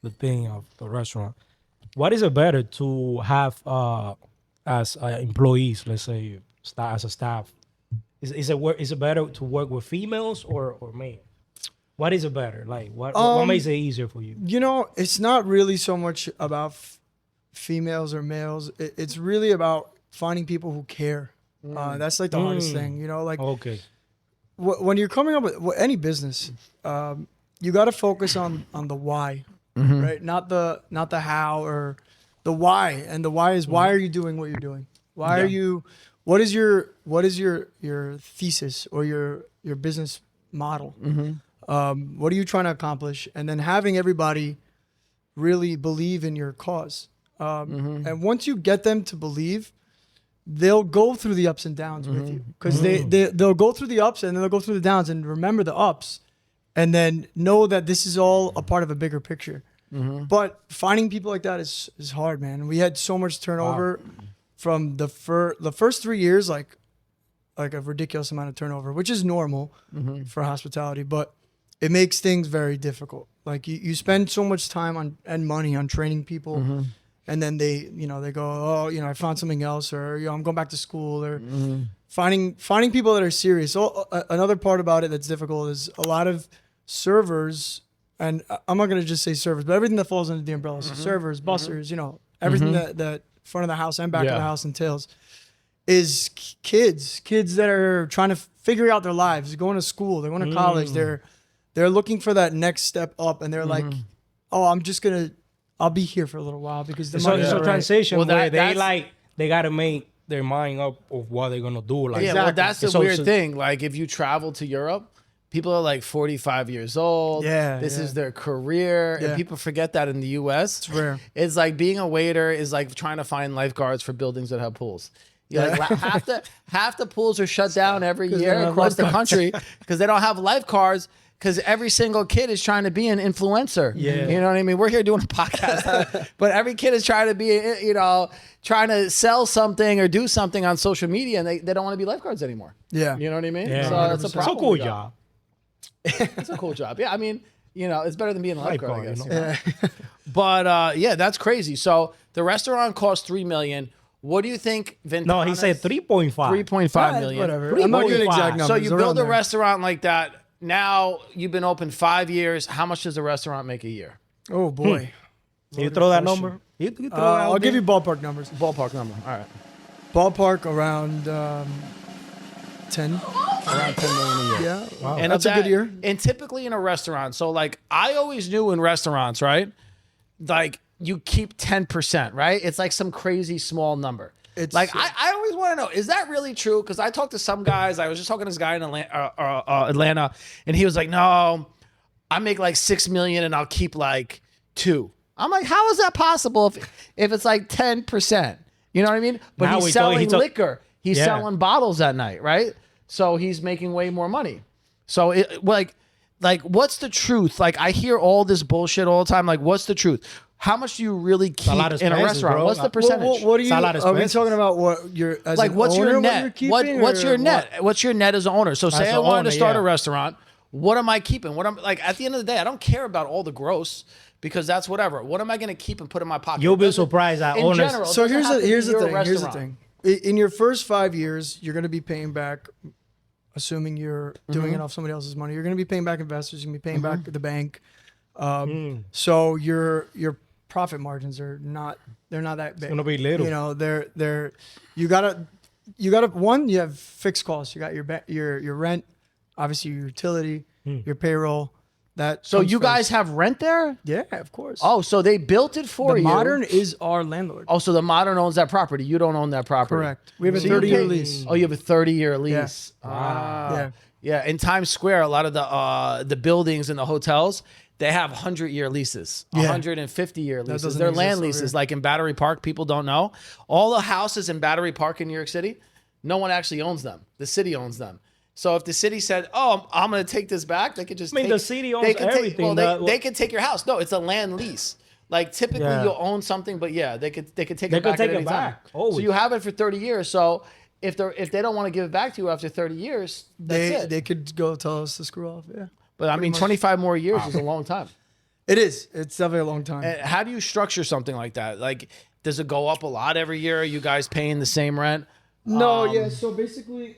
the thing of the restaurant, what is it better to have as employees? Let's say as a staff, is it better to work with females or male? What is it better? Like what makes it easier for you? You know, it's not really so much about females or males. It's really about finding people who care. That's like the hardest thing, you know, like Okay. when you're coming up with any business, you got to focus on the why, right? Not the how or the why. And the why is why are you doing what you're doing? Why are you? What is your thesis or your business model? What are you trying to accomplish? And then having everybody really believe in your cause. And once you get them to believe, they'll go through the ups and downs with you, because they'll go through the ups and then they'll go through the downs and remember the ups, and then know that this is all a part of a bigger picture. But finding people like that is hard, man. We had so much turnover from the first 3 years, like a ridiculous amount of turnover, which is normal for hospitality, but it makes things very difficult. Like you spend so much time and money on training people. And then they go, oh, I found something else, or I'm going back to school, or finding people that are serious. So another part about it that's difficult is a lot of servers, and I'm not going to just say servers, but everything that falls under the umbrella, so servers, bussers, everything that front of the house and back of the house entails, is kids that are trying to figure out their lives, going to school, they're going to college, they're looking for that next step up, and they're like, oh, I'll be here for a little while because the money's it's a all right. transition Well, where that's- they gotta make their mind up of what they're gonna do. Like, Yeah, well, that's the So- weird so- thing. Like, if you travel to Europe, people are like 45 years old. Yeah, This yeah. is their career. Yeah. And people forget that in the U.S. It's rare. It's like being a waiter is like trying to find lifeguards for buildings that have pools. Yeah, like half the pools are shut down every they year don't have across the lifeguards. country because they don't have lifeguards. Because every single kid is trying to be an influencer. Yeah. You know what I mean? We're here doing a podcast, but every kid is trying to be, trying to sell something or do something on social media, and they don't want to be lifeguards anymore. Yeah. You know what I mean? Yeah, So that's a 100%. problem. So cool we got. job. It's a cool job. Yeah, I mean, it's better than being a lifeguard, I guess. Lifeguard, But that's crazy. So the restaurant cost $3 million. What do you think? Ventanas, No, he said 3.5. 3.5 million. Whatever. I'm not giving exact numbers. So you around build a there. restaurant like that. Now you've been open 5 years. How much does a restaurant make a year? Oh boy. Can you throw that number? You throw that I'll out give there? you ballpark numbers. Ballpark number. All right. Ballpark around 10. Around 10 million a year. Yeah. Wow. And That's of a good that- year. And typically in a restaurant, so like I always knew in restaurants, right? Like you keep 10%, right? It's like some crazy small number. It's- Like I always want to know, is that really true? Because I talked to some guys. I was just talking to this guy in Atlanta, and he was like, "No, I make like 6 million, and I'll keep like 2." I'm like, "How is that possible if it's like 10%?" You know what I mean? But Now he's we told- selling he told- liquor. He's Yeah. selling bottles at night, right? So he's making way more money. So it like what's the truth? Like I hear all this bullshit all the time. Like what's the truth? How much do you really keep lot of in a expenses, restaurant? bro. What's the What- percentage? What are It's you? a lot of Are we expenses. talking about what you're as Like an what's owner, your what net? you're keeping, What's your or net? what? What's your net as an owner? So say As I an wanted to owner, start yeah. a restaurant. What am I keeping? What I'm like at the end of the day, I don't care about all the gross because that's whatever. What am I going to keep and put in my pocket? You'll It be doesn't- surprised that in owners. general, it So doesn't have to be here's the your thing. Here's the restaurant. thing. In your first 5 years, you're going to be paying back, assuming you're doing it off somebody else's money. You're going to be paying back investors. You're going to be paying back the bank. So your profit margins are not that big. gonna be little. You know, they're you gotta one, you have fixed costs. You got your rent, obviously your utility, your payroll. That So comes you first. guys have rent there? Yeah, of course. Oh, so they built it for the you. Modern is our landlord. Oh, so the Modern owns that property. You don't own that property. Correct. We have a So you 30-year pay- lease. Oh, you have a 30-year lease. Yeah. Ah. Yeah. Yeah. In Times Square, a lot of the buildings and the hotels, they have 100-year leases, Yeah. 150-year leases. doesn't They're exist land over leases. here. Like in Battery Park, people don't know. All the houses in Battery Park in New York City, no one actually owns them. The city owns them. So if the city said, "Oh, I'm going to take this back," they could just. I mean, take, the city owns they could everything. they could take your house. No, it's a land lease. Like typically, Yeah. you'll own something, but yeah, they could take They it could back take at it any time. back, So always. you have it for 30 years. So if they don't want to give it back to you after 30 years, that's it. They could go tell us to screw off. Yeah. But I mean, 25 more years is a long time. It is. It's definitely a long time. And how do you structure something like that? Like, does it go up a lot every year? Are you guys paying the same rent? No, yeah. So basically,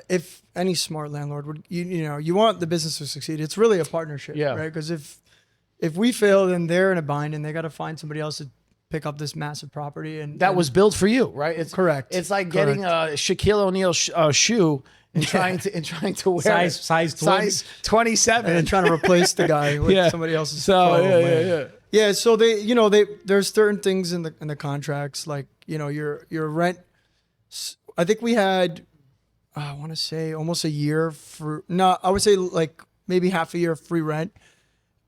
if any smart landlord would, you want the business to succeed. It's really a partnership, Yeah. right? Because if we fail, then they're in a bind and they got to find somebody else to pick up this massive property. And That was built for you, right? It's correct. It's like getting a Shaquille O'Neal shoe and trying to wear Size 20. size 27 and then trying to replace the guy with Yeah. somebody else's. So man. yeah. Yeah, so there's certain things in the contracts, like your rent. I think we had, I want to say almost a year for, no, I would say like maybe half a year of free rent,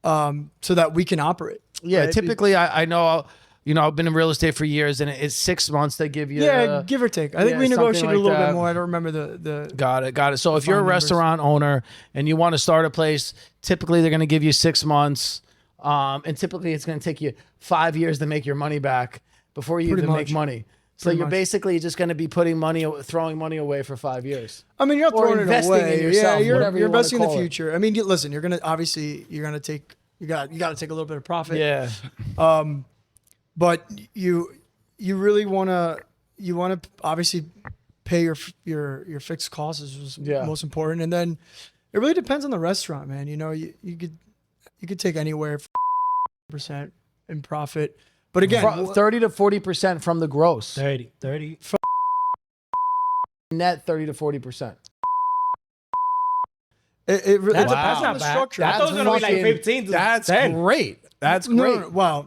so that we can operate. Yeah, right? typically I know, I've been in real estate for years, and it's 6 months they give you. Yeah, give or take. I think yeah, we something negotiated like a little that. bit more. I don't remember the. Got it. So if you're a fine numbers. restaurant owner and you want to start a place, typically they're going to give you 6 months, and typically it's going to take you 5 years to make your money back before you Pretty even make much. money. So Pretty you're much. basically just going to be throwing money away for 5 years. I mean, you're not Or throwing it investing away. in yourself, yeah, whatever you're you wanna investing in the call it. future. I mean, listen, you're gonna take you got to take a little bit of profit. Yeah. But you really want to obviously pay your fixed costs is Yeah. most important, and then it really depends on the restaurant, man. You could take anywhere from percent in profit, but again, 30 to 40% from the gross. 30. Net 30 to 40%. it really That's, depends that's on not the bad. structure. I thought it was going to be like fucking- 15 to That's 10. great. That's No, great. no, wow,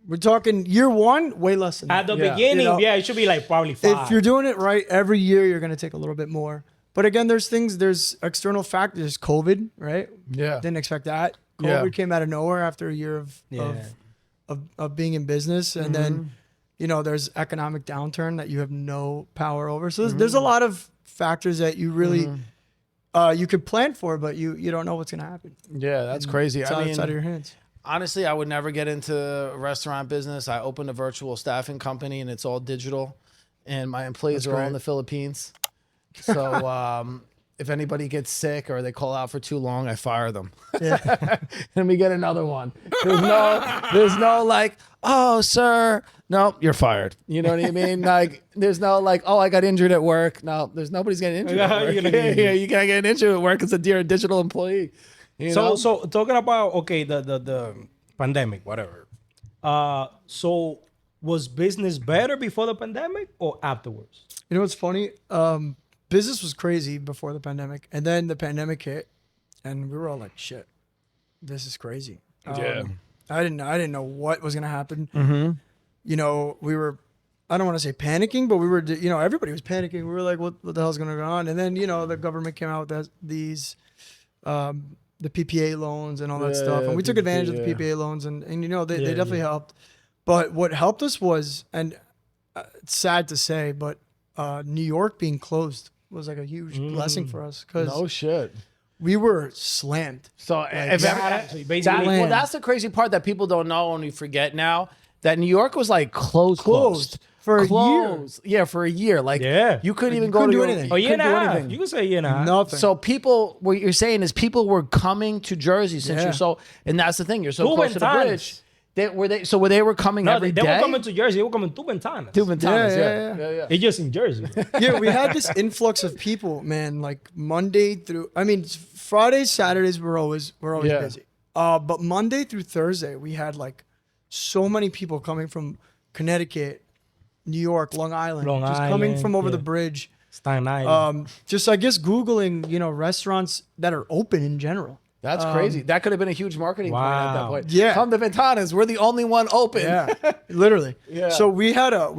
we're talking year one, way less than At that. the Yeah. beginning, You know, it should be like probably 5. If you're doing it right, every year you're going to take a little bit more. But again, there's external factors. COVID, right? Yeah. Didn't expect that. Yeah. COVID came out of nowhere after a year of being in business, and then there's economic downturn that you have no power over. So there's a lot of factors that you really you could plan for, but you don't know what's going to happen. Yeah, that's crazy. It's I mean, outside of your hands. honestly, I would never get into restaurant business. I opened a virtual staffing company, and it's all digital, and my employees That's are all great. in the Philippines. So if anybody gets sick or they call out for too long, I fire them. Yeah. Let me get another one. There's no like, oh, sir. No, you're fired. You know what I mean? Like, there's no like, oh, I got injured at work. No, nobody's getting injured at You're work. gonna get Yeah, you can't get injured at work because you're a digital employee. You know? So talking about the pandemic, whatever. So was business better before the pandemic or afterwards? You know what's funny? Business was crazy before the pandemic, and then the pandemic hit, and we were all like, "Shit, this is crazy." Yeah. I didn't know what was gonna happen. Mm-hmm. We were, I don't want to say panicking, but we were, everybody was panicking. We were like, "What the hell's gonna go on?" And then the government came out with these, the PPA loans and all that Yeah, stuff, and we took advantage of the yeah. PPA loans, and they definitely helped. But what helped us was, and it's sad to say, but New York being closed was like a huge blessing for us because No shit. we were slammed. So if So basically, well, that's the crazy part that people don't know and we forget now. That New York was like closed for a year. Yeah, for a year. Like Yeah. you couldn't Like, even you go couldn't to do your- anything. you a year and a couldn't do half. anything. You can say a year and a half. Nothing. So people, what you're saying is people were coming to Jersey since Yeah. you're so, and that's the thing. You're so Two close to the ventanas. bridge. They were coming No, every they day. were coming to Jersey. They were coming to Ventanas. Two ventanas, Yeah. yeah. It's just in Jersey. bro. Yeah, we had this influx of people, man. Like Monday through, Fridays, Saturdays we're always Yeah. busy. But Monday through Thursday we had like so many people coming from Connecticut, New York, Long Island, Long just coming Island, from over the yeah. bridge. Staten Island. Just I guess Googling, restaurants that are open in general. That's crazy. That could have been a huge marketing point at that Wow. point. Yeah. Come to Ventanas. We're the only one open. Yeah, literally. Yeah. So we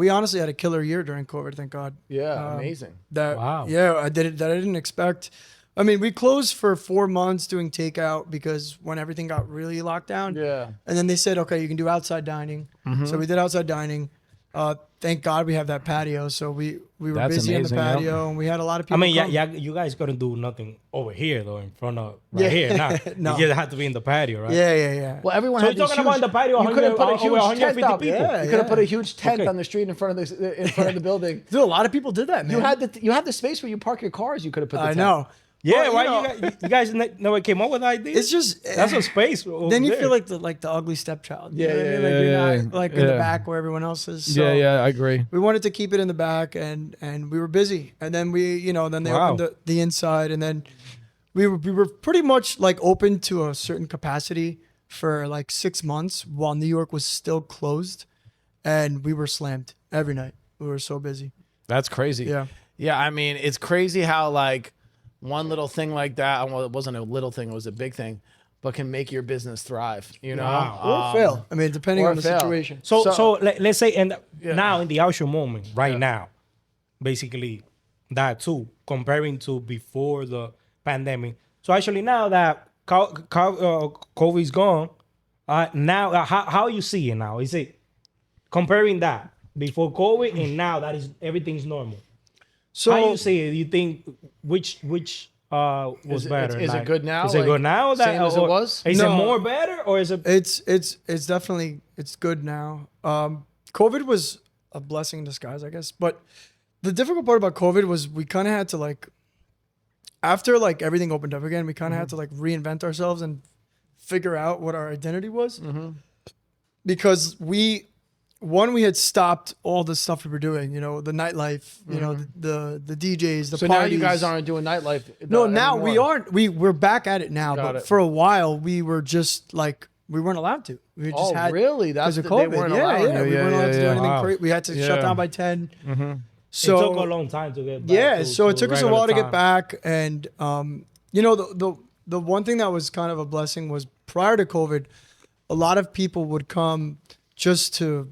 honestly had a killer year during COVID. Thank God. Yeah, amazing. That Wow. yeah, I didn't expect. I mean, we closed for 4 months doing takeout because when everything got really locked down. Yeah. And then they said, okay, you can do outside dining. So we did outside dining. Thank God we have that patio. So we were That's busy amazing, on the yeah. patio and we had a lot of I people. mean, come. you guys couldn't do nothing over here though, in front of Yeah. here. Nah. No. You just had to be in the patio, right? Yeah. Well, everyone So had you're these talking about huge, the patio, you could have put a 100 huge over tent 150 up. people. Yeah. You could have put a huge tent Okay. on the street in front of the building. Dude, a lot of people did that, man. You had the space where you park your cars. You could have put the I tent. know. Yeah, Well, why you guys never came up with ideas? It's just That's a space. over then you there. feel like the ugly stepchild. You Yeah, know what I yeah, mean? Like yeah, you're yeah, not like in yeah. the back where everyone else is. So Yeah, I agree. we wanted to keep it in the back, and we were busy. And then then they Wow. opened the inside, and then we were pretty much like open to a certain capacity for like 6 months while New York was still closed, and we were slammed every night. We were so busy. That's crazy. Yeah. Yeah, I mean, it's crazy how like one little thing like that, well, it wasn't a little thing, it was a big thing, but can make your business thrive, you know? Wow. Or fail. I mean, depending or on the fail. situation. So let's say, and now in the actual moment, right now, basically that too, comparing to before the pandemic. So actually now that COVID's gone, now how you see it now? Is it comparing that before COVID and now that is everything's normal? So How you see it? You think which was Is it- better? is it Like, good now? Is it Like, good now? That same as it or was? Is No. it more better or is it? it's definitely it's good now. COVID was a blessing in disguise, I guess. But the difficult part about COVID was we kind of had to like, after like everything opened up again, we kind of had to like reinvent ourselves and figure out what our identity was, because we had stopped all the stuff we were doing, the nightlife, the DJs, the So parties. now you guys aren't doing nightlife. No, now anymore. we aren't. We're back at it now, Got but it. for a while we were just like we weren't allowed to. We just Oh, had really? That's because of they COVID. weren't yeah, allowing yeah, you. we weren't allowed to do anything. Wow. We had to Yeah. shut down by 10. It So took a long time to get back. yeah, to- so it to took us a regular while to time. get back, and the one thing that was kind of a blessing was prior to COVID, a lot of people would come just to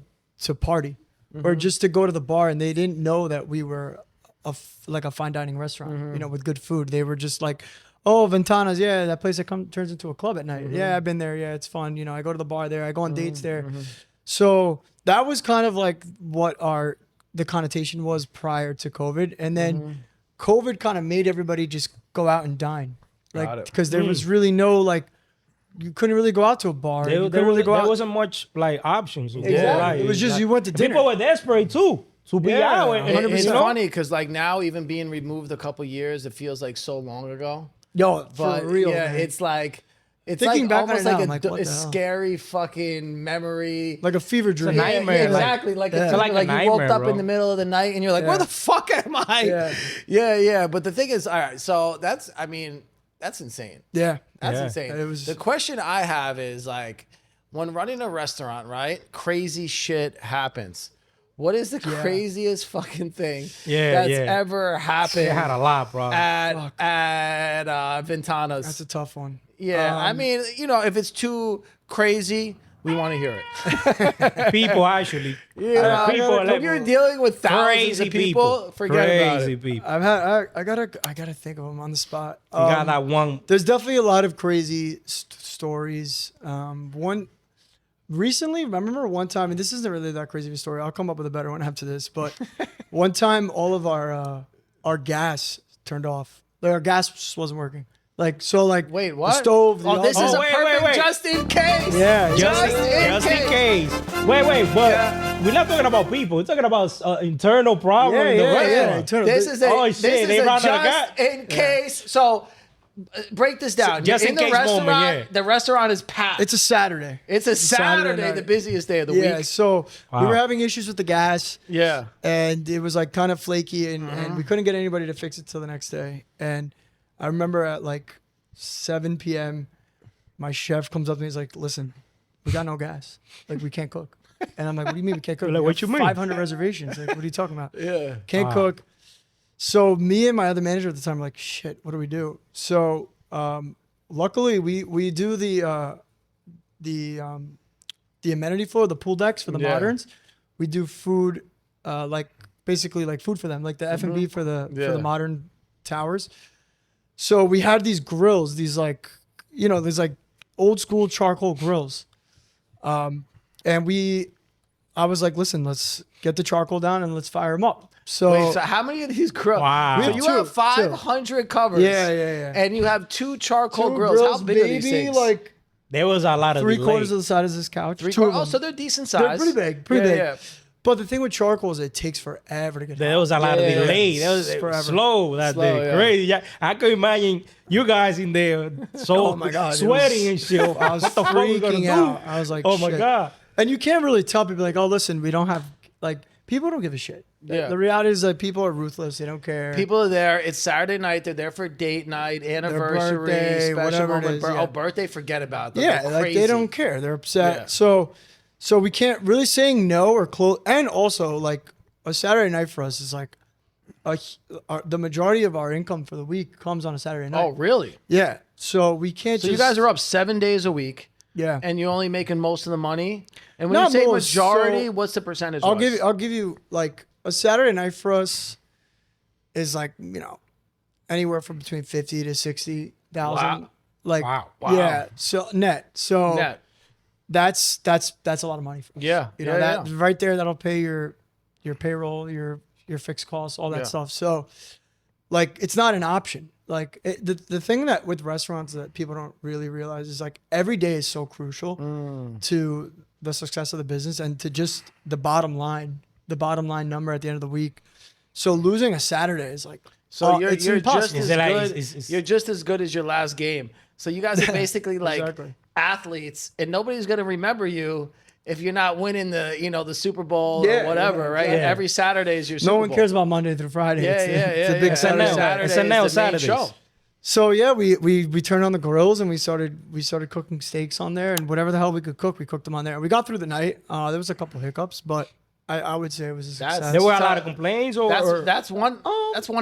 party or just to go to the bar, and they didn't know that we were like a fine dining restaurant, with good food. They were just like, oh, Ventanas, yeah, that place that turns into a club at night. Yeah, I've been there. Yeah, it's fun. I go to the bar there. I go on dates there. So that was kind of like what the connotation was prior to COVID, and then COVID kind of made everybody just go out and dine, Got like it. because there was really no like. You couldn't really go out to a bar. You couldn't really go there out. wasn't much like options. Exactly. It was just you went to dinner. People were desperate too to be Yeah, out. And, 100%. It's you know? funny because like now, even being removed a couple years, it feels like so long ago. Yo, But for real, yeah, man. it's like Thinking like back on almost it now, like I'm like, what a the hell? scary fucking memory. like a fever dream. night- nightmare, like- exactly. Like, Yeah. it's It's like, like a you woke nightmare, up bro. in the middle of the night and you're like, Yeah. where the fuck am I? Yeah. yeah. But the thing is, all right. So that's insane. Yeah. That's Yeah. insane. It was- The question I have is like, when running a restaurant, right? Crazy shit happens. What is the craziest fucking thing that's ever happened They had a lot, bro. at Ventanas? That's a tough one. Yeah, I mean, if it's too crazy, we want to hear it. People actually. Yeah, people when you're dealing with thousands crazy of people, forget about crazy it. people. I gotta think of them on the spot. You got that one. There's definitely a lot of crazy stories. One recently, I remember one time, and this isn't really that crazy of a story. I'll come up with a better one after this. But one time, all of our gas turned off. Like our gas just wasn't working. Wait, what? The stove. The This is oven. a wait, perfect wait. just in case. Yeah, Just in case. Wait, but we're not talking about people. We're talking about internal problem in the restaurant. This is a Oh, shit, this is they a ran out of just gas. in case. So break this down. Just You're in in the case restaurant. moment, yeah. The restaurant is packed. It's a Saturday. It's a Saturday, night. the busiest day of the Yeah, week. so we Wow. were having issues with the gas. Yeah. And it was like kind of flaky, and we couldn't get anybody to fix it till the next day. And I remember at like 7 p.m., my chef comes up to me. He's like, "Listen, we got no gas. Like we can't cook." And I'm like, "What do you mean we can't cook? Like, We what have you mean? 500 reservations. Like, what are you talking about? Yeah. Can't Wow. cook." So me and my other manager at the time were like, "Shit, what do we do?" So luckily we do the amenity floor, the pool decks for the Yeah. moderns. We do food, like basically like food for them, like the F&B for the modern towers. So we had these grills, these like, there's like old school charcoal grills. And I was like, listen, let's get the charcoal down and let's fire them up. So, Wait, so how many of these grills? Wow. So We have you two, have 500 covers. Yeah. And you have two charcoal two grills. How big are these maybe things? like There was a lot of 3/4 delay. of the size of this couch. Three Two of quarters. Oh, them. so they're decent They're size. pretty big, pretty big. Yeah. But the thing with charcoal is it takes forever to get There hot. was a lot of delay. That was Forever. slow that Slow, day. yeah. Crazy. Yeah, I could imagine you guys in there so Oh my God, it sweating was- and shit. I was What the fuck we gonna freaking do? out. I was like, oh my shit. God. And you can't really tell people like, oh, listen, we don't have like people don't give a shit. Yeah. The reality is that people are ruthless. They don't care. People are there. It's Saturday night. They're there for date night, anniversary, birthday, special whatever it moment. is, yeah. Oh, birthday, forget about them. Yeah, They're like crazy. they don't care. They're upset. Yeah. So we can't really saying no or close. And also, like a Saturday night for us is like the majority of our income for the week comes on a Saturday night. Oh, really? Yeah. So we can't. So just, you guys are up 7 days a week, Yeah. and you're only making most of the money. And when Not you say most, majority, so what's the percentage? I'll give you like a Saturday night for us is like, anywhere from between 50 to 60,000. Wow. Like Wow. yeah, so net. So net. that's a lot of money for us. Yeah, You know, yeah, that yeah. right there that'll pay your payroll, your fixed costs, all that Yeah. stuff. So like it's not an option. Like the thing that with restaurants that people don't really realize is like every day is so crucial to the success of the business and to just the bottom line number at the end of the week. So losing a Saturday is like So you're it's just impossible. as Is it like- good. is- You're just as good as your last game. So you guys are basically like Exactly. athletes, and nobody's gonna remember you if you're not winning the Super Bowl Yeah, or whatever, yeah, right? yeah. Every Saturday is your Super No Bowl. one cares about Monday through Friday. Yeah, it's yeah, a big yeah. Saturday. SNL. Saturday is SNL the main Saturdays. show. So yeah, we turned on the grills and we started cooking steaks on there and whatever the hell we could cook, we cooked them on there. We got through the night. There was a couple hiccups, but I would say it was a That's- success. There were a lot of complaints, or That's one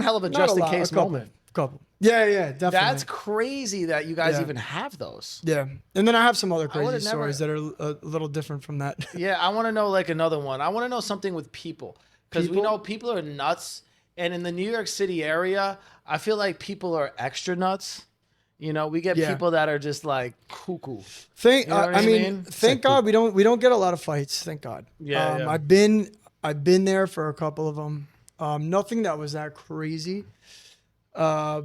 hell of a Not just a in lot, case a couple, moment. Couple. Yeah, definitely. That's crazy that you guys Yeah. even have those. yeah. And then I have some other would've crazy never- stories that are a little different from that. Yeah, I want to know like another one. I want to know something with people because we People? know people are nuts, and in the New York City area, I feel like people are extra nuts. You know, we get Yeah. people that are just like cuckoo. Thank You know what I I mean, mean? thank God we don't get a lot of fights. Thank God. Yeah, yeah. I've been there for a couple of them. Nothing that was that crazy. All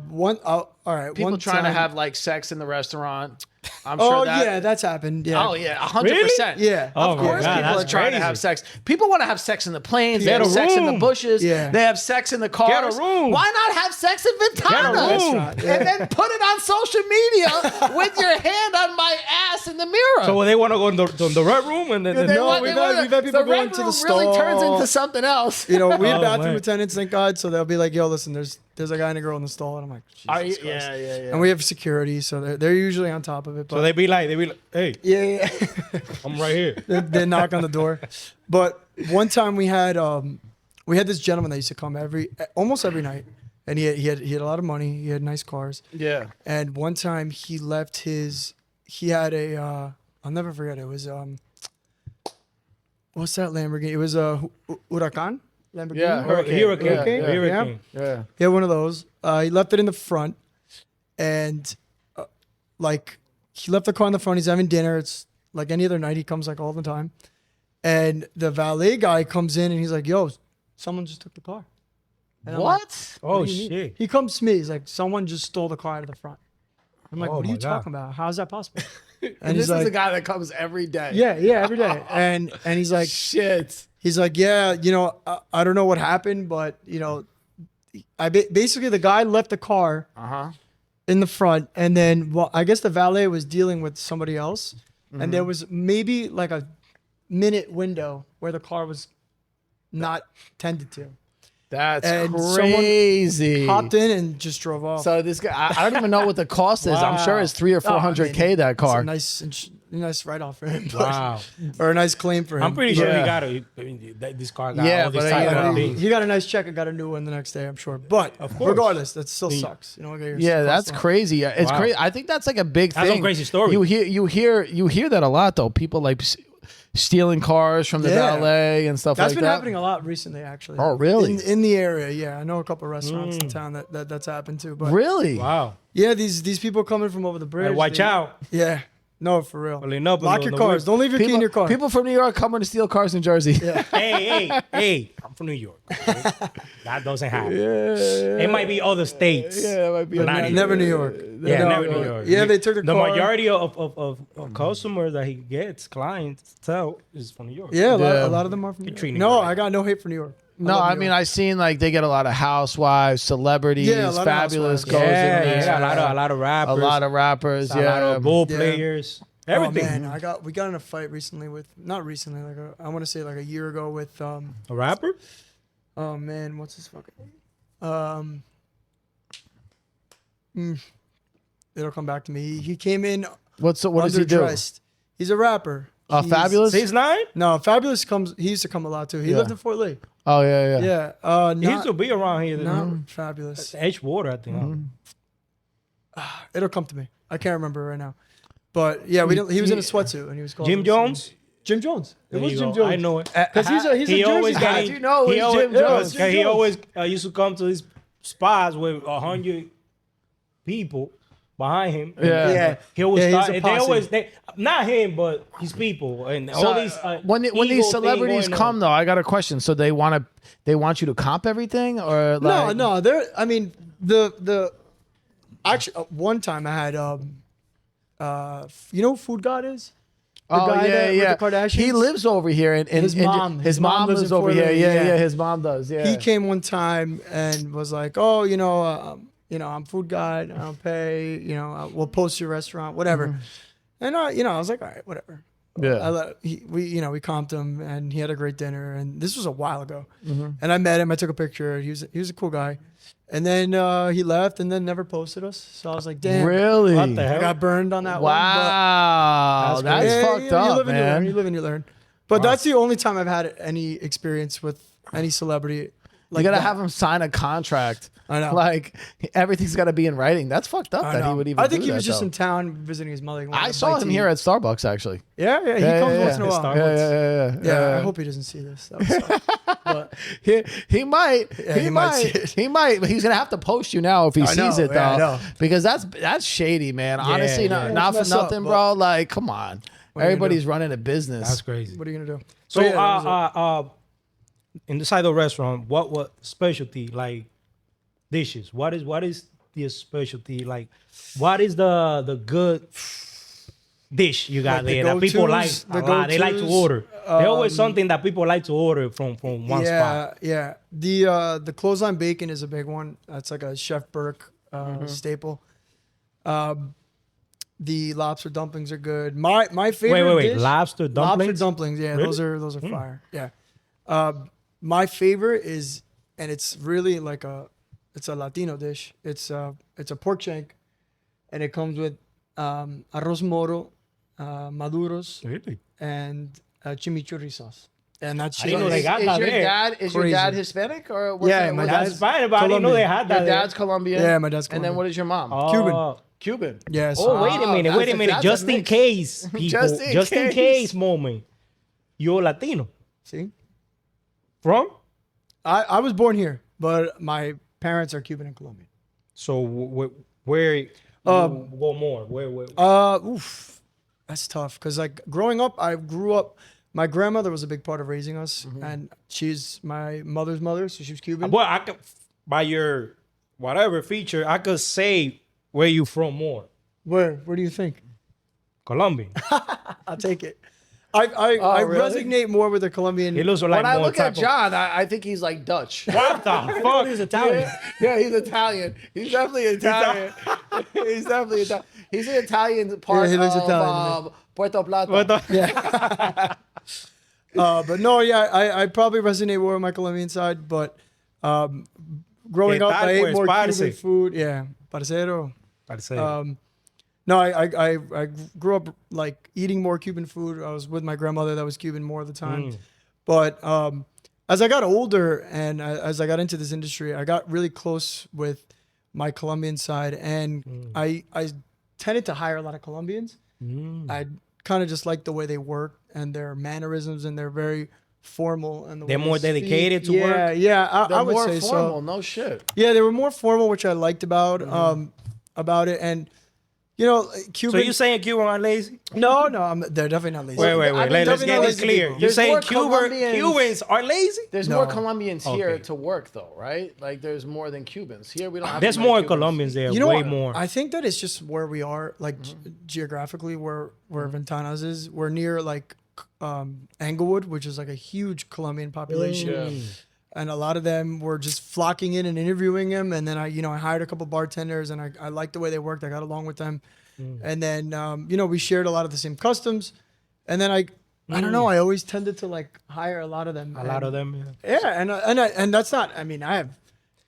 right. People one trying to time- have like sex in the restaurant. I'm sure Oh that. yeah, that's happened. Yeah. Oh yeah, 100%. Yeah. Oh Of my course, God, people that's are trying to crazy. have sex. People want to have sex in the planes. They Get have a sex in the room. bushes. Yeah. They have sex in the cars. a room. Why not have sex in Ventanas? room. Yeah. And then put it on social media with your hand on my ass in the mirror. So they want to go in the red room and then They No, want- we've they had- wanna- we've had people the go red into the room really turns stall. into something else. You know, we had Oh, bathroom man. attendants, thank God. So they'll be like, "Yo, listen, there's a guy and a girl in the stall," and I'm like, Are you, Jesus Christ. yeah. And we have security, so they're usually on top of it. But So they be like, hey, yeah, I'm right here. they knock on the door. But one time we had this gentleman that used to come almost every night, and he had a lot of money. He had nice cars. Yeah. And one time he left he had a I'll never forget it. It was what's that Lamborghini? It was a Huracan Lamborghini. Yeah, Hurricane. Hurricane. Yeah, Hurricane. Yeah. He had one of those. He left it in the front, and like he left the car in the front. He's having dinner. It's like any other night. He comes like all the time, and the valet guy comes in and he's like, "Yo, someone just took the car." And I'm like, What? Oh "What do you mean?" shit. He comes to me. He's like, "Someone just stole the car out of the front." I'm like, Oh "What are my you God. talking about? How is that possible?" And And this he's is like, the guy that comes every day. "Yeah, every day." And he's like, Shit. he's like, "Yeah, I don't know what happened, but basically the guy left the car Uh-huh. in the front, and then I guess the valet was dealing with somebody else, and there Mm-hmm. was maybe like a minute window where the car was not tended to. That's And someone crazy. Hopped in and just drove off. So this guy, I don't even know what the cost is. I'm sure it's 300 or Oh, I 400K mean, that it's car. a nice write off for him. but- Wow. or a nice claim for him. I'm pretty sure Yeah. he got it. I mean, this car got Yeah, all this but type you of know. things. He got a nice check and got a new one the next day, I'm sure. But course. regardless, that still sucks. Get your Yeah, costs that's down. crazy. It's Wow. crazy. I think that's like a big That's thing. a crazy story. You hear that a lot though. People like stealing cars from the Yeah. valet and stuff That's like been that. happening a lot recently, actually. Oh, really? In the area, yeah. I know a couple of restaurants in town that's happened to. But Really? Wow. yeah, these people coming from over the bridge. Hey, watch they- out. Yeah. No, for real. Pulling up Lock on your the cars. whip. Don't leave your key in your car. People from New York coming to steal cars in Jersey. Yeah. Hey, I'm from New York. That doesn't happen. It might be other states. Yeah, it might be. But not Never New York. Yeah, No, never New York. Yeah, they took the car. majority of customers that he gets, clients, is from New York. Yeah, Yeah. a lot of them are from New York. treat New No, York. I got no hate for New York. No, love I New mean, York. I seen like they get a lot of housewives, celebrities, Yeah, a lot of fabulous housewives. goes Yeah, in there. yeah, a lot of A rappers, lot of rappers, a lot yeah. of ball Yeah. players, Oh everything. man, we got in a fight recently with not recently, I want to say like a year ago with A rapper? oh man, what's his fucking name? It'll come back to me. He came in What does he do? underdressed. He's a rapper. He's- Fabulous. 6ix9ine? No, Fabulous comes. He used to come a lot too. He Yeah. lived in Fort Lee. Oh yeah, yeah. Yeah. He used Not, to be around here. not Fabulous. Edgewater, I think. It'll come to me. I can't remember right now. But yeah, we didn't. He was in a sweatsuit and he was called Jim Jones? Jim Jones. It There was you Jim go. Jones. I know it. Because he's a He always Jersey guy. got- You know, he it's always, Jim Jones. Jim He Jones. always used to come to these spots with 100 people behind him. Yeah. Yeah. He always Yeah, he's start, a they posse. always not him, but his people and So, all these. when ego these thing celebrities going come on. though, I got a question. So they want you to comp everything or like No. There. I mean, the actually one time I had you know who Food God is? The Oh guy yeah, that- with yeah. the Kardashians? He lives over here, and His mom- his mom lives in over Fort here. Lee, Yeah, yeah. yeah. His mom does. Yeah. He came one time and was like, "Oh, I'm Food God. I don't pay. We'll post your restaurant, whatever." And I was like, "All right, whatever." Yeah. We comped him, and he had a great dinner. And this was a while ago. And I met him. I took a picture. He was a cool guy. And then he left, and then never posted us. So I was like, "Damn, Really? What the I hell? got burned on that one." Wow, that's Yeah, fucked you up, live and you learn. man. You live and you learn. But that's the only time I've had any experience with any celebrity. You gotta that. have him sign a contract. I know. Like everything's gotta be in writing. That's fucked up I that he know. would even. I think do he was that, just though. in town visiting his mother. I saw him here at Starbucks actually. Yeah, he Yeah, comes yeah, once in a yeah. while. Starbucks. Yeah, I hope he doesn't see this. That would suck. But He might. Yeah, he might. see it. He might. But he's gonna have to post you now if he I sees know, it yeah, I though, know. because that's shady, man. Honestly, yeah. not for It's messed up, nothing, but- bro. Like, come on. are you gonna Everybody's running a business. That's crazy. what are you gonna do? So, But yeah, that was it. in the side of the restaurant, what specialty like dishes? What is the specialty like? What is the good dish you got Like the there that people like go-tos, a the lot? They like to go-tos, order. There's always something that people like to order from one spot. Yeah. The clothesline bacon is a big one. That's like a Chef Burke staple. The lobster dumplings are good. My favorite Wait. dish, Lobster dumplings? Lobster dumplings, yeah, Really? those are fire. Yeah. My favorite is, and it's really like it's a Latino dish. It's a pork shank, and it comes with arroz moro, maduros, Really? and chimichurri sauce. And that's I didn't know they got that there. Is your Crazy. dad Hispanic or what's Yeah, that- my what's dad's- That's fine, but I didn't know they had that Your there. dad's Colombian. Yeah, my dad's And then Colombian. what is your mom? Oh. Cuban. Yes. Oh, wait a Ah, minute, that's a Just in mix. case, people. Just Just in in case. case moment. You're Latino. See, From? I was born here, but my parents are Cuban and Colombian. So where go more? Oof, that's tough. Cause like growing up, I grew up. My grandmother was a big part of raising us, and she's my mother's mother, so she was Cuban. Well, I could by your whatever feature, I could say where you from more. Where do you think? Colombian. I'll take it. I really? resonate more with the Colombian. He looks like When I more look at type of- John, I think he's like Dutch. What the fuck? He's Italian. Yeah, he's Italian. He's definitely Italian. He's definitely Italian. He's the Italian part he looks of Italian, Puerto Plata. What the- But no, yeah, I probably resonate more with my Colombian side. But growing ¿Qué up, tal, I ate pues, more parce? Cuban food. Yeah, parcero. Parcero. No, I grew up like eating more Cuban food. I was with my grandmother that was Cuban more of the time. But as I got older and as I got into this industry, I got really close with my Colombian side, and I tended to hire a lot of Colombians. I kind of just like the way they work and their mannerisms, and they're very formal. And the They're way more they dedicated speak. to work? Yeah, They're I would more say formal. so. No shit. Yeah, they were more formal, which I liked about it. And You know, So Cuban. you saying Cuban are lazy? no, they're definitely not lazy. Wait. I mean, Let's definitely get not this lazy clear. people. You There's saying more Colombians- Cubans are lazy? There's No. more Colombians here Okay. to work though, right? Like there's more than Cubans. Here we don't have There's as many more Cubans. Colombians there, You know way what? more. I think that it's just where we are, like geographically, where Ventanas is. We're near like Englewood, which is like a huge Colombian population. Yeah. And a lot of them were just flocking in and interviewing him. And then I hired a couple bartenders, and I liked the way they worked. I got along with them. And then, we shared a lot of the same customs. And then I don't know. I always tended to like hire a lot of them. A lot of them, yeah. Yeah, and that's not. I mean, I have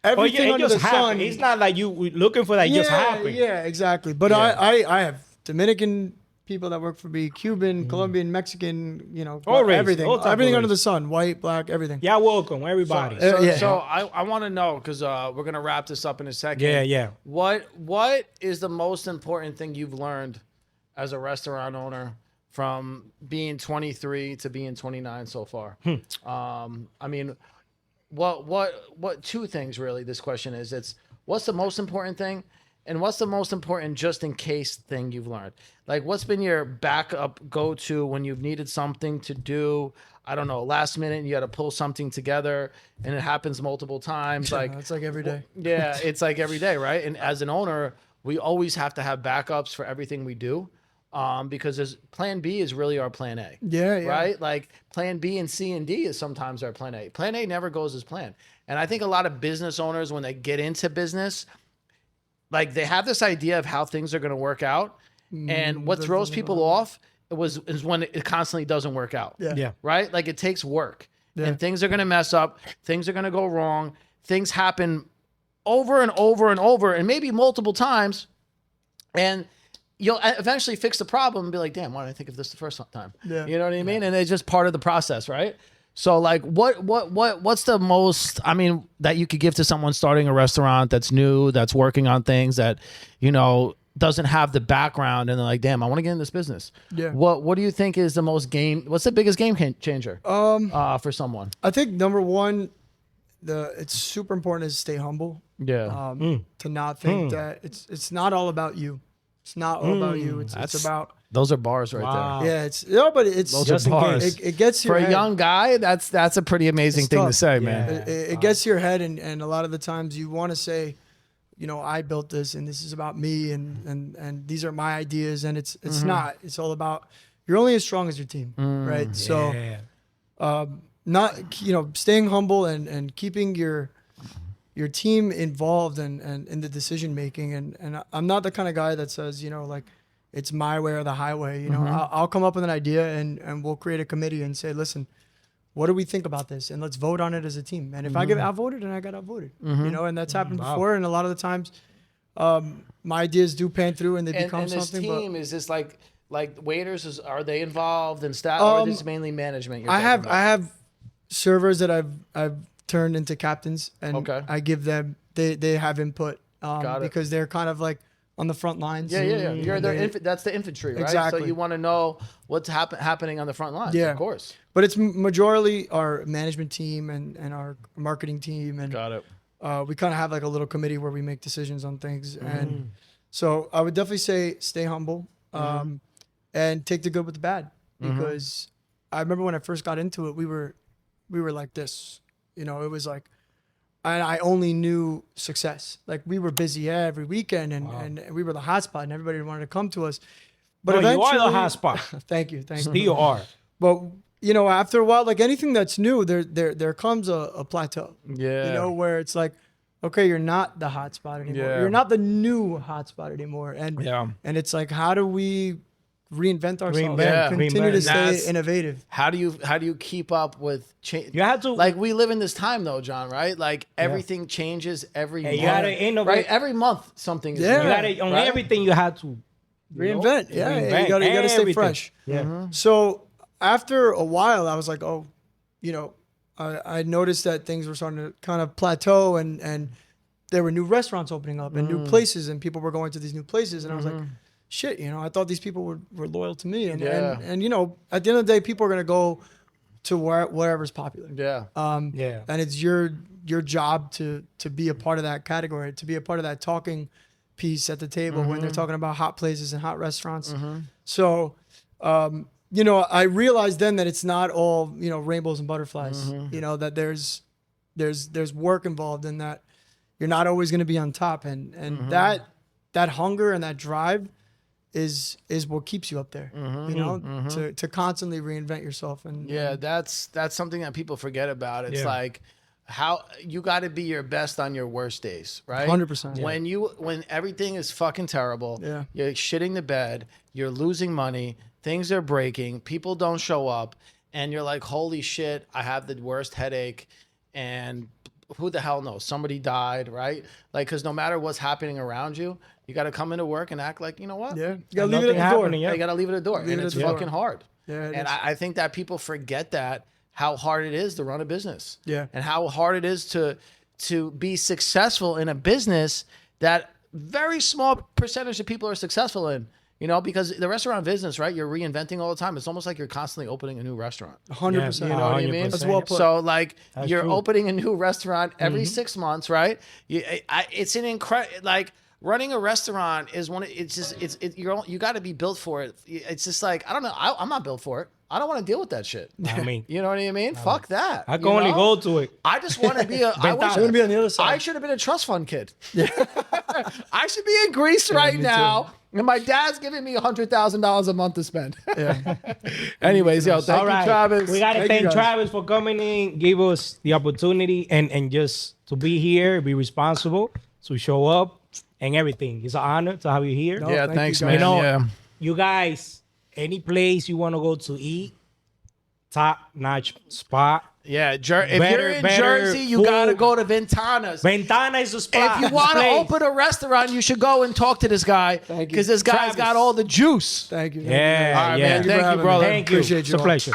Oh, everything yeah, it under just the happened. sun. It's not like you looking for that. It just happened. Yeah, exactly. But Yeah. I have Dominican people that work for me, Cuban, Colombian, Mexican, All race, everything, all type of everything under race. the sun, white, black, everything. Yeah, welcome, everybody. So, Yeah. so I want to know because we're gonna wrap this up in a second. Yeah. What is the most important thing you've learned as a restaurant owner from being 23 to being 29 so far? I mean, what two things really? This question is: it's what's the most important thing, and what's the most important just in case thing you've learned? Like, what's been your backup go to when you've needed something to do? I don't know, last minute, and you had to pull something together, and it happens multiple times. Like, It's like every day. yeah, it's like every day, right? And as an owner, we always have to have backups for everything we do, because plan B is really our plan A. Yeah. Right? Like plan B and C and D is sometimes our plan A. Plan A never goes as planned. And I think a lot of business owners, when they get into business, like they have this idea of how things are going to work out. And what that throws doesn't people work. off is when it constantly doesn't work out. Yeah. Right? Like it takes work. Yeah. And things are going to mess up. Things are going to go wrong. Things happen over and over and over and maybe multiple times. And you'll eventually fix the problem and be like, damn, why didn't I think of this the first time? Yeah. You know what I mean? And it's just part of the process, right? So like what's the most, I mean, that you could give to someone starting a restaurant that's new, that's working on things that, doesn't have the background and they're like, damn, I want to get in this business. Yeah. What do you think is what's the biggest game changer for someone? I think number one, it's super important is stay humble. Yeah. To not think that it's not all about you. It's not all about you. It's about Those are bars right Wow. there. yeah. It's but it's Those Just are in bars. case. it gets For your a head. young guy, that's a pretty amazing It's thing to tough. say, Yeah. man. It gets to your head, and a lot of the times you want to say, I built this, and this is about me, and these are my ideas, and it's not. It's all about you're only as strong as your team, right? So Yeah. not staying humble and keeping your team involved and in the decision making, and I'm not the kind of guy that says like it's my way or the highway. I'll come up with an idea and we'll create a committee and say, listen, what do we think about this? And let's vote on it as a team. And if I get outvoted, then I got outvoted. And that's happened before. And a lot of the times, my ideas do pan through and they become And this something. team is this like waiters? Are they involved in staff, or is this mainly management? I have servers that I've turned into captains, and Okay. I give them they have input Got it. because they're kind of like on the front lines. Yeah. You're And that's the infantry, right? Exactly. So you want to know what's happening on the front lines, Yeah. of course. But it's majorly our management team and our marketing team, and Got it. we kind of have like a little committee where we make decisions on things. And so I would definitely say stay humble and take the good with the bad, because I remember when I first got into it, we were like this. It was like, and I only knew success. Like we were busy every weekend, and we were the hotspot, and everybody wanted to come to us. But No, you eventually, are the hotspot. Thank you. Still are. But after a while, like anything that's new, there comes a plateau. Yeah. Where it's like, okay, you're not the hotspot anymore. Yeah. You're not the new hotspot anymore. And and it's like, how do we reinvent ourselves? Reinvent, And continue reinvent. to stay That's- innovative. How do you keep up with change? You have to Like we live in this time though, John, right? Like everything changes every Hey, month. you gotta innovate. Right? Every month something is Yeah. You new, gotta on right? everything you have to Reinvent. Yeah, reinvent you gotta stay everything. fresh. Yeah. So after a while, I was like, oh, I noticed that things were starting to kind of plateau, and there were new restaurants opening up and new places, and people were going to these new places, and I was like, shit, I thought these people were loyal to me, and Yeah. and at the end of the day, people are gonna go to wherever's popular. Yeah. And it's your job to be a part of that category, to be a part of that talking piece at the table when they're talking about hot places and hot restaurants. Mm-hmm. So, you know, I realized then that it's not all, you know, rainbows and butterflies. Mm-hmm. You know, that there's work involved in that. You're not always going to be on top, and Mm-hmm. that hunger and that drive is what keeps you up there. Mm-hmm. You know, to constantly reinvent yourself. And Yeah, that's something that people forget about. It's Yeah. like how you got to be your best on your worst days, right? 100%. When everything is fucking terrible, Yeah. you're shitting the bed, you're losing money, things are breaking, people don't show up, and you're like, holy shit, I have the worst headache, and who the hell knows? Somebody died, right? Like, because no matter what's happening around you, you got to come into work and act like, you know what? yeah, you gotta And leave it at nothing the door. happening, Yeah, yeah. you got to leave it at the door, Leave and it it's at the door. fucking hard. Yeah, it And is. I think that people forget that how hard it is to run a business. Yeah. And how hard it is to be successful in a business that very small percentage of people are successful in. You know, because the restaurant business, right? You're reinventing all the time. It's almost like you're constantly opening a new restaurant. 100%. You know what I mean? 100%. That's well put. So like That's you're true. opening a new restaurant every 6 months, right? It's an incredible like running a restaurant is one. It's just you got to be built for it. It's just like I don't know. I'm not built for it. I don't want to deal with that shit. I mean, You know what I mean? Fuck that. I can you only know? go to it. I just want to be a. I wish I want to be on the other side. I should have been a trust fund kid. I should be in Greece right me now, and my dad's giving me $100,000 a month to spend. Yeah. Anyways, yo, thank All you, right, Travis. we gotta Thank you, thank guys. Travis for coming in, give us the opportunity, and just to be here, be responsible, to show up, and everything. It's an honor to have you here. No, Yeah, thank thanks, you, man. guys. You know, yeah. You guys, any place you want to go to eat, top notch spot. Yeah, if you're Better- in better Jersey, you food. gotta go to Ventanas. Ventana is the spot. If you want to Place. open a restaurant, you should go and talk to this guy Thank you. because this guy's Travis. got all the juice. Thank you. Yeah, All right, yeah. man. Thank you for Thank you, having me. brother. Thank you. Appreciate It's you a all. pleasure.